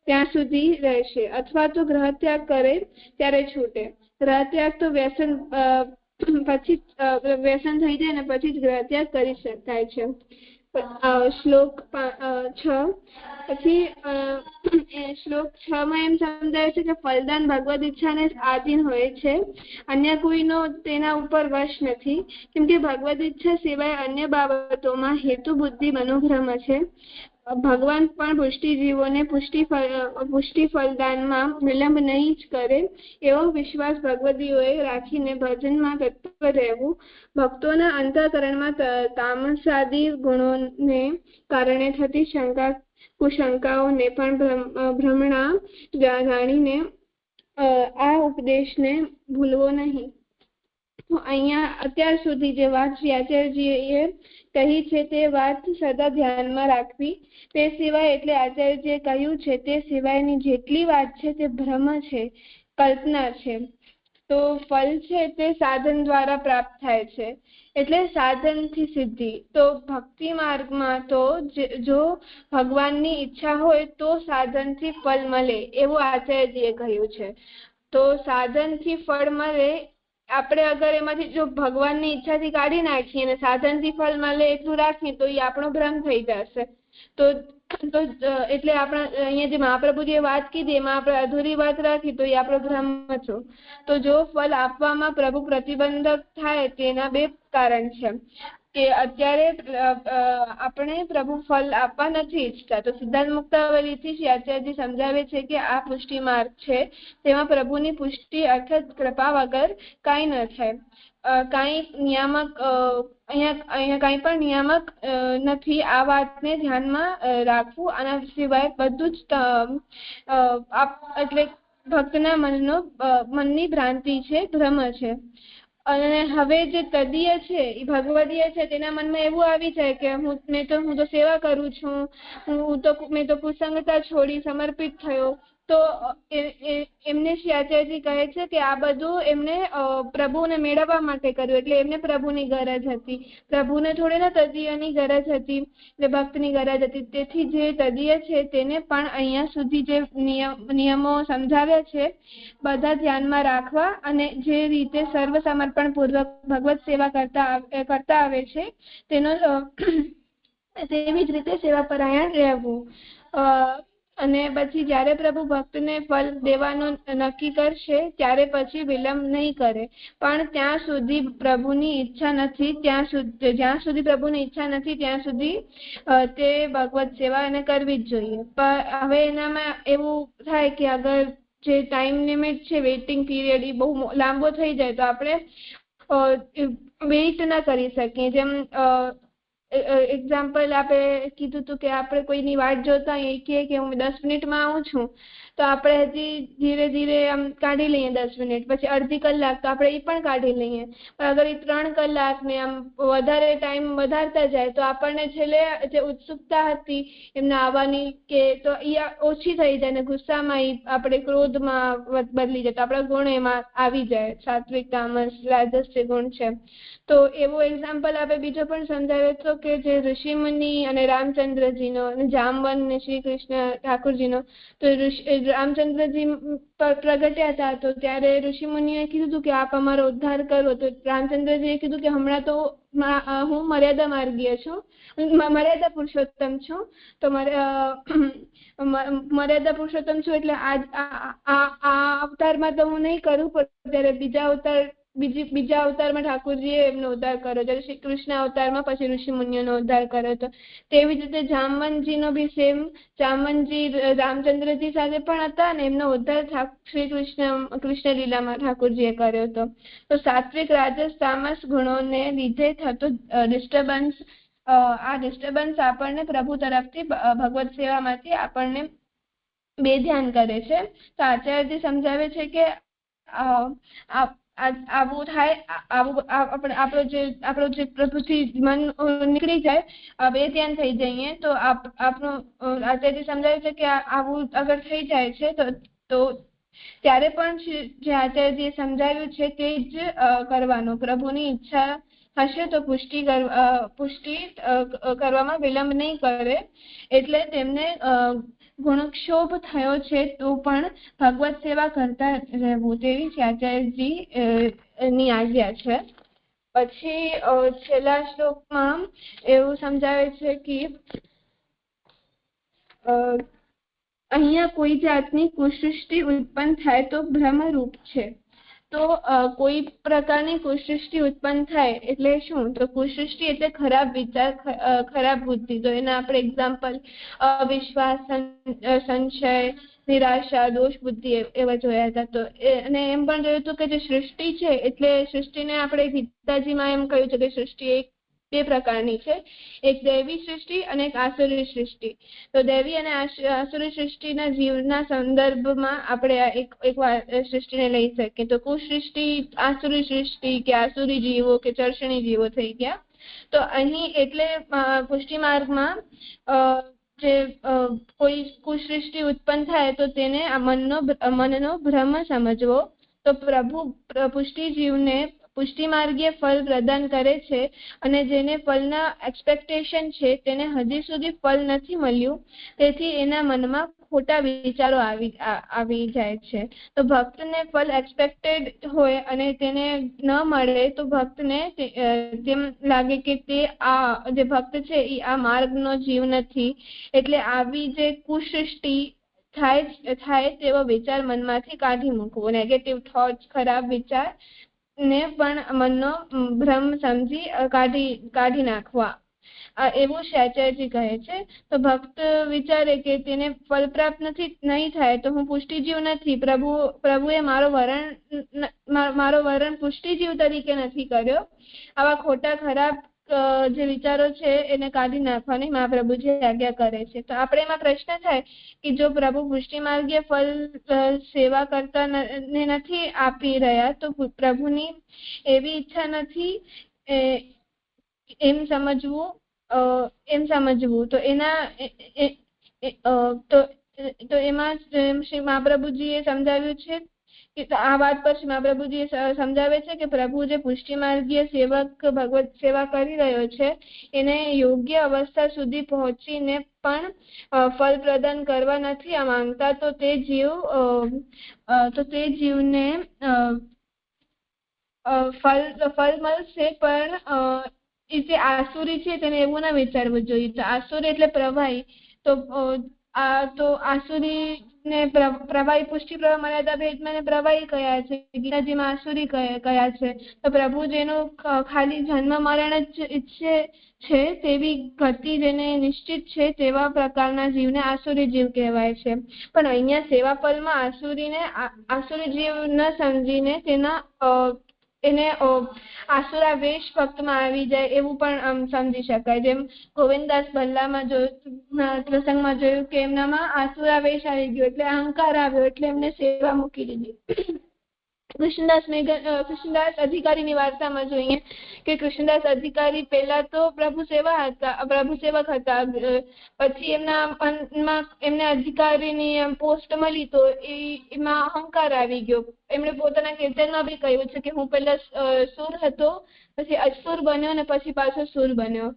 ત્યાં સુધી રહેશે, અથવા તો ગ્રહત્યાગ કરે ત્યારે છૂટે. ગ્રહત્યાગ તો વ્યસન થઈ જાય ને પછી જ ગ્રહત્યાગ કરી શકાય છે. શ્લોક 6 પછી શ્લોક 6 માં એમ સમજાય છે કે ફલદાન ભગવદ ઈચ્છાને આધીન હોય છે, અન્ય કોઈનો તેના ઉપર વશ નથી, કેમ કે ભગવદ ઈચ્છા સિવાય અન્ય બાબતોમાં હેતુ બુદ્ધિ મનોભ્રમ છે. ભગવાન પણ પુષ્ટિજીવોને પુષ્ટિ ફલદાનમાં વિલંબ નહીં જ કરે એવો વિશ્વાસ ભગવદીઓએ રાખીને ભજનમાં તત્પર રહેવું. ભક્તોના અંતઃકરણમાં તામસાદી ગુણોને કારણે થતી કુશંકાઓને પણ ભ્રમણા જાણીને આ ઉપદેશને ભૂલવો નહીં. તો અહીંયા અત્યાર સુધી જે વાત શ્રી આચાર્યજીએ કહી છે તે વાત સદા ધ્યાનમાં રાખવી. તે સિવાય એટલે આચાર્યજીએ કહ્યું છે તે સિવાયની જેટલી વાત છે તે ભ્રમ છે, કલ્પના છે. તો ફલ છે તે સાધન દ્વારા પ્રાપ્ત થાય છે, એટલે સાધનથી સિદ્ધિ. તો ભક્તિ માર્ગમાં તો જો ભગવાનની ઈચ્છા હોય તો સાધનથી ફળ મળે એવું આચાર્યજીએ કહ્યું છે. તો સાધનથી ફળ મળે, આપણે અગર એમાંથી જો ભગવાનની ઈચ્છાથી કાઢી નાખીએ અને સાધનથી ફળ મળે એટલું રાખીએ તો એ આપણો ભ્રમ થઈ જશે. તો એટલે આપણા અહીંયા જે મહાપ્રભુજીએ વાત કીધી એમાં આપણે અધૂરી વાત રાખી તો એ આપણો ભ્રમ છો. તો જો ફળ આપવામાં પ્રભુ પ્રતિબંધક થાય તેના 2 કારણ છે કે અત્યારે આપણે પ્રભુ ફળ આપવા નથી ઈચ્છતા. તો સિદ્ધાંત મુક્તાવલીથી શ્રી આચાર્યજી સમજાવે છે કે આ પુષ્ટિ માર્ગ છે, તેમાં પ્રભુની પુષ્ટિ અર્થાત કૃપા વગર કાંઈ ન થાય. કાંઈ નિયામક અહીંયા કાંઈ પણ નિયામક નથી. આ વાતને ધ્યાનમાં રાખવું. આના સિવાય બધું જ એટલે ભક્તના મનની ભ્રાંતિ છે, ભ્રમ છે. અને હવે જે તદીય છે એ ભગવદીય છે, તેના મનમાં એવું આવી જાય કે હું તો સેવા કરું છું, મેં તો કુસંગતા છોડી સમર્પિત થયો. તો એમને શ્રી આચાર્યજી કહે છે કે આ બધું એમને પ્રભુને મેળવવા માટે કર્યું, એટલે એમને પ્રભુની ગરજ હતી. પ્રભુને થોડી ના તદીયની ગરજ હતી, એટલે ભક્તની ગરજ હતી. તેથી જે તદીય છે તેને પણ અહીંયા સુધી જે નિયમો સમજાવ્યા છે બધા ધ્યાનમાં રાખવા, અને જે રીતે સર્વ સમર્પણ પૂર્વક ભગવત સેવા કરતા આવે છે તેવી જ રીતે સેવા પરાયણ રહેવું. અને પછી જ્યારે પ્રભુ ભક્તને ફળ દેવાનું નક્કી કરશે ત્યારે પછી વિલંબ નહીં કરે, પણ જ્યાં સુધી પ્રભુની ઈચ્છા નથી ત્યાં સુધી તે ભગવત સેવા એને કરવી જ જોઈએ. પણ હવે એનામાં એવું થાય કે અગર જે ટાઈમ લિમિટ છે, વેઇટિંગ પીરિયડ એ બહુ લાંબો થઈ જાય તો આપણે વેઇટ ના કરી શકીએ. જેમ એક્ઝામ્પલ આપણે કીધું હતું કે આપણે કોઈની વાટ જોતા હોઈએ કે હું 10 મિનિટમાં આવું છું, તો આપણે હજી ધીરે ધીરે આમ કાઢી લઈએ 10 મિનિટ, પછી અડધી કલાક તો આપણે એ પણ કાઢી લઈએ. પણ અગર એ 3 કલાક ને આમ વધારે ટાઈમ વધારતા જાય તો આપણને છેલ્લે જે ઉત્સુકતા હતી એમને આવવાની કે તો એ ઓછી થઈ જાય ને ગુસ્સામાં આપણે ક્રોધમાં બદલી જાય, તો આપણા ગુણ એમાં આવી જાય, સાત્વિક તામસ રાજસ જે ગુણ છે. તો એવો એક્ઝામ્પલ આપણે બીજો પણ સમજાવ્યો તો કે જે ઋષિમુનિ અને રામચંદ્રજીનો અને જામવન ને શ્રી કૃષ્ણ ઠાકોરજીનો, તો રામચંદ્રજી પ્રગટ્યા હતા તો ત્યારે ઋષિમુનિએ કીધું હતું કે આપ અમારો ઉદ્ધાર કરો. તો રામચંદ્રજીએ કીધું કે હમણાં તો હું મર્યાદા માર્ગીય છું, મર્યાદા પુરુષોત્તમ છું, તો મર્યાદા પુરુષોત્તમ છું એટલે આ અવતારમાં તો હું નહીં કરું, પણ ત્યારે બીજા અવતારમાં ઠાકોરજીએ એમનો ઉદ્ધાર કર્યો, જ્યારે શ્રી કૃષ્ણ અવતારમાં પછી ઋષિ મુનિઓનો ઉદ્ધાર કર્યો હતો. તેવી જ રીતે જામવનજીનો બી સેમ, જામવનજી રામચંદ્રજી સાથે પણ હતા અને એમનો ઉદ્ધાર શ્રી કૃષ્ણ લીલામાં ઠાકોરજીએ કર્યો હતો. તો સાત્વિક, રાજસ, તામસ ગુણોને લીધે થતું ડિસ્ટર્બન્સ, આ ડિસ્ટર્બન્સ આપણને પ્રભુ તરફથી ભગવત સેવામાંથી આપણને બેધ્યાન કરે છે. તો આચાર્યજી સમજાવે છે કે આવું થાય, આપણો જે પ્રભુથી મન નીકળી જાય, બેધ્યાન થઈ જઈએ, તો આપણું આચાર્યજી સમજાવે છે કે આવું અગર થઈ જાય છે તો ત્યારે પણ જે આચાર્યજીએ સમજાવ્યું છે તે જ કરવાનું. પ્રભુની ઈચ્છા હશે તો પુષ્ટિ કરવામાં વિલંબ નહીં કરે. એટલે તેમને ગુણક્ષોભ થયો છે તો પણ ભગવત સેવા કરતા રહેવું, તેવી આચાર્યજી ની આજ્ઞા છે. પછી છેલ્લા શ્લોકમાં એવું સમજાવે છે કે અહીંયા કોઈ જાતની કુસૃષ્ટિ ઉત્પન્ન થાય તો ભ્રમરૂપ છે. તો કોઈ પ્રકારની કુસૃષ્ટિ ઉત્પન્ન થાય એટલે શું? તો કુસૃષ્ટિ એટલે ખરાબ વિચાર, ખરાબ બુદ્ધિ. તો એના આપણે એક્ઝામ્પલ અવિશ્વાસ, સંશય, નિરાશા, દોષ બુદ્ધિ એવા જોયા હતા. તો અને એમ પણ જોયું હતું કે જે સૃષ્ટિ છે એટલે સૃષ્ટિને આપણે ગીતાજીમાં એમ કહ્યું છે કે સૃષ્ટિ બે પ્રકારની છે, એક દૈવી સૃષ્ટિ અને એક આસુરી સૃષ્ટિ. તો દૈવી અને આસુરી સૃષ્ટિના જીવના સંદર્ભમાં આપણે એક સૃષ્ટિને લઈ શકીએ. તો કુસૃષ્ટિ, આસુરી સૃષ્ટિ કે આસુરી જીવો કે ચર્ષણી જીવો થઈ ગયા. તો અહીં એટલે પુષ્ટિ માર્ગમાં જે કોઈ કુસૃષ્ટિ ઉત્પન્ન થાય તો તેને મનનો ભ્રમ સમજવો. તો પ્રભુ પુષ્ટિ જીવને પુષ્ટિ માર્ગીય ફળ પ્રદાન કરે છે અને જેને ફળના એક્સપેક્ટેશન છે તેને હજી સુધી ફળ નથી મળ્યું, તેથી એના મનમાં ખોટા વિચારો આવી જાય છે. તો ભક્તને ફળ એક્સપેક્ટેડ હોય અને તેને ન મળે તો ભક્તને તેમ લાગે કે તે જે ભક્ત છે એ આ માર્ગનો જીવ નથી. એટલે આવી જે કુસૃષ્ટિ થાય તેવો વિચાર મનમાંથી કાઢી મૂકવો. નેગેટિવ થોટ્સ, ખરાબ વિચાર ને પણ મનનો ભ્રમ સમજી કાઢી નાખવા, એવું આચાર્યજી કહે છે. તો ભક્ત વિચારે કે તેને ફળ પ્રાપ્ત નહીં થાય તો હું પુષ્ટિજીવ નથી, પ્રભુએ મારો વરણ પુષ્ટિજીવ તરીકે નથી કર્યો. આવા ખોટા ખરાબ જે વિચારો છે એને કાઢી નાખવાની મહાપ્રભુજી આજ્ઞા કરે છે. તો આપણે એમાં પ્રશ્ન થાય કે જો પ્રભુ પુષ્ટિ માર્ગીય ફળ સેવા કરતા ને નથી આપી રહ્યા તો પ્રભુની એવી ઈચ્છા નથી એમ સમજવું. તો એમાં શ્રી મહાપ્રભુજીએ સમજાવ્યું છે કે આ વાત પર શ્રી મહાપ્રભુજી સમજાવે છે કે પ્રભુ જે પુષ્ટિ માર્ગીય સેવક ભગવત સેવા કરી રહ્યો છે એને યોગ્ય અવસ્થા સુધી પહોંચીને પણ ફળ પ્રદાન કરવા નથી આ માંગતા. તો તે જીવને ફળ મળશે, પણ એ જે આસુરી છે તેને એવું ના વિચારવું જોઈએ. તો આસુરી એટલે પ્રવાહી. તો આસુરી ને પ્રવાહી, પુષ્ટિ પ્રવાહ મર્યાદા ભેદમાં પ્રવાહી કયા છે, ગીતાજીમાં આસુરી કયા છે. તો પ્રભુ જેનું ખાલી જન્મ મરણ જ ઈચ્છે છે તેવી ગતિ જેને નિશ્ચિત છે તેવા પ્રકારના જીવને આસુરી જીવ કહેવાય છે. પણ અહીંયા સેવા ફળમાં આસુરી જીવ ન સમજીને એને આસુરા વેશ ભક્તમાં આવી જાય એવું પણ સમજી શકાય. જેમ ગોવિંદદાસ ભલ્લામાં પ્રસંગમાં જોયું કે એમનામાં આસુરા વેશ આવી ગયો એટલે અહંકાર આવ્યો એટલે એમને સેવા મૂકી દીધી. કૃષ્ણદાસ અધિકારીની વાર્તામાં જોઈએ કે કૃષ્ણદાસ અધિકારી પહેલા તો પ્રભુ સેવક હતા, પછી એમના મનમાં એમને અધિકારીની પોસ્ટ મળી તો એમાં અહંકાર આવી ગયો. એમણે પોતાના કીર્તનમાં બી કહ્યું છે કે હું પહેલા સુર હતો, પછી અસુર બન્યો અને પછી પાછો સુર બન્યો.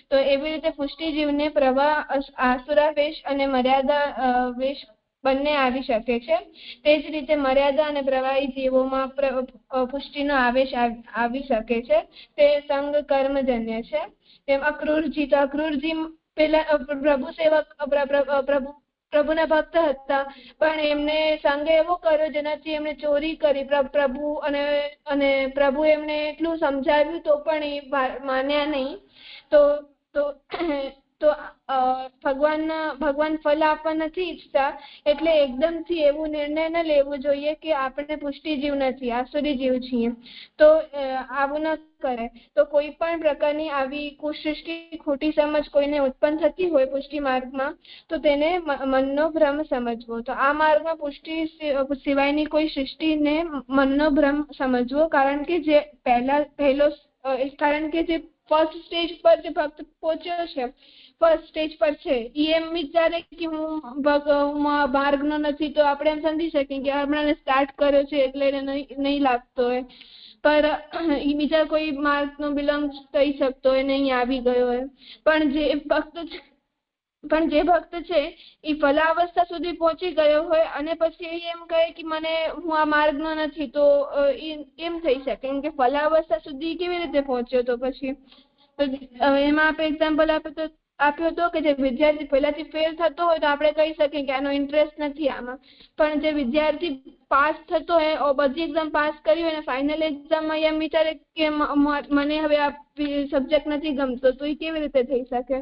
તો એવી રીતે પુષ્ટિજીવને પ્રવાહ, આસુરા વેશ અને મર્યાદા વેશ બંને આવી શકે છે. તે જ રીતે મર્યાદા અને પ્રવાહી જીવોમાં પુષ્ટિનો આવેશ આવી શકે છે. તે સંગ કર્મજન્ય છે. તેમ અક્રૂરજી, તો અક્રૂરજી પેલા પ્રભુના ભક્ત હતા, પણ એમને સંગ એવો કર્યો જેનાથી એમને ચોરી કરી. પ્રભુ અને પ્રભુ એમને એટલું સમજાવ્યું તો પણ એ માન્યા નહીં. તો ભગવાન ફલ આપવા નથી ઈચ્છતા, એટલે એકદમથી એવું નિર્ણય ન લેવો જોઈએ કે આપણે પુષ્ટિ જીવ નથી, આસુરી જીવ છીએ. તો આવું ન કરે. તો કોઈ પણ પ્રકારની આવી કુસૃષ્ટિ, ખોટી સમજ કોઈને ઉત્પન્ન થતી હોય પુષ્ટિ માર્ગમાં, તો તેને મનનો ભ્રમ સમજવો. તો આ માર્ગમાં પુષ્ટિ સિવાયની કોઈ સૃષ્ટિને મનનો ભ્રમ સમજવો, કારણ કે જે ફર્સ્ટ સ્ટેજ પર જે ભક્ત પહોંચ્યો છે, ફર્સ્ટ સ્ટેજ પર છે, એમ વિચારે કે હું માર્ગનો નથી, તો આપણે એમ સમજી શકીએ કે હમણાં સ્ટાર્ટ કર્યો છે એટલે એને નહીં લાગતો હોય, પર બીજા કોઈ માર્ગનો બિલોંગ થઈ શકતો હોય ને અહીં આવી ગયો હોય. પણ જે ભક્ત છે એ ફલાવસ્થા સુધી પહોંચી ગયો હોય અને પછી એમ કહે કે હું આ માર્ગનો નથી, તો એમ થઈ શકે. કેમ કે ફલાવસ્થા સુધી કેવી રીતે પહોંચ્યો? તો પછી એમાં આપણે એક્ઝામ્પલ આપ્યો હતો કે જે વિદ્યાર્થી પહેલાથી ફેલ થતો હોય તો આપણે કહી શકીએ કે આનો ઇન્ટરેસ્ટ નથી આમાં. પણ જે વિદ્યાર્થી પાસ થતો હોય, બધી એક્ઝામ પાસ કરી હોય અને ફાઇનલ એક્ઝામમાં એમ વિચારે કે મને હવે આ સબ્જેક્ટ નથી ગમતો, તો એ કેવી રીતે થઈ શકે?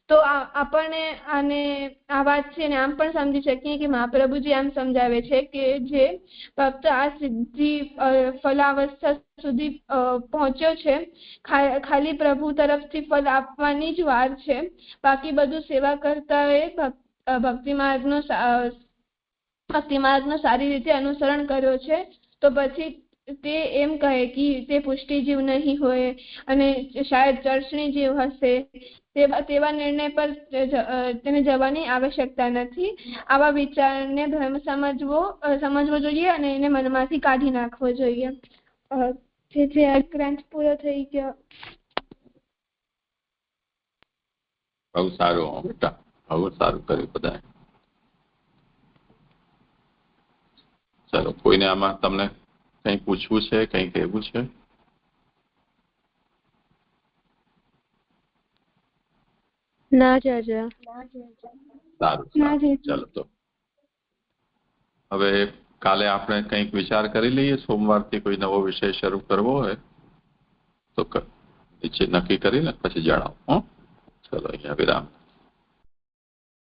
તો આપણને આને આ વાત છે ને આમ પણ સમજી શકીએ કે મહાપ્રભુજી આમ સમજાવે છે કે જે ભક્ત આ સિદ્ધિ ફલાવસ્થા સુધી પહોંચ્યો છે, ખાલી પ્રભુ તરફથી ફલ આપવાની જ વાર છે. બાકી બધું સેવા કરતા એ ભક્તિ માર્ગનો સારી રીતે અનુસરણ કર્યો છે, તો પછી તે એમ કહે કે તે પુષ્ટિ જીવ નહીં હોય અને શાયદ ચર્ચણી જીવ હશે, તેવા નિર્ણય પર તેને જવાની આવશ્યકતા નથી. આવા વિચારને ભ્રમ સમજવો જોઈએ અને એને મનમાંથી કાઢી નાખવો જોઈએ. જે ગ્રંથ પૂરો થઈ ગયો. બહુ સારું બેટા, બહુ સારું કર્યું બધાએ. ચાલો, કોઈને આમાં તમને કંઈ પૂછવું છે, કંઈ કહેવું છે? ના ચાચા. સારું, ચાલો. તો હવે કાલે આપણે કંઈક વિચાર કરી લઈએ. સોમવારથી કોઈ નવો વિષય શરૂ કરવો હોય તો નક્કી કરીને પછી જણાવો. ચલો, અહીંયા વિરામ.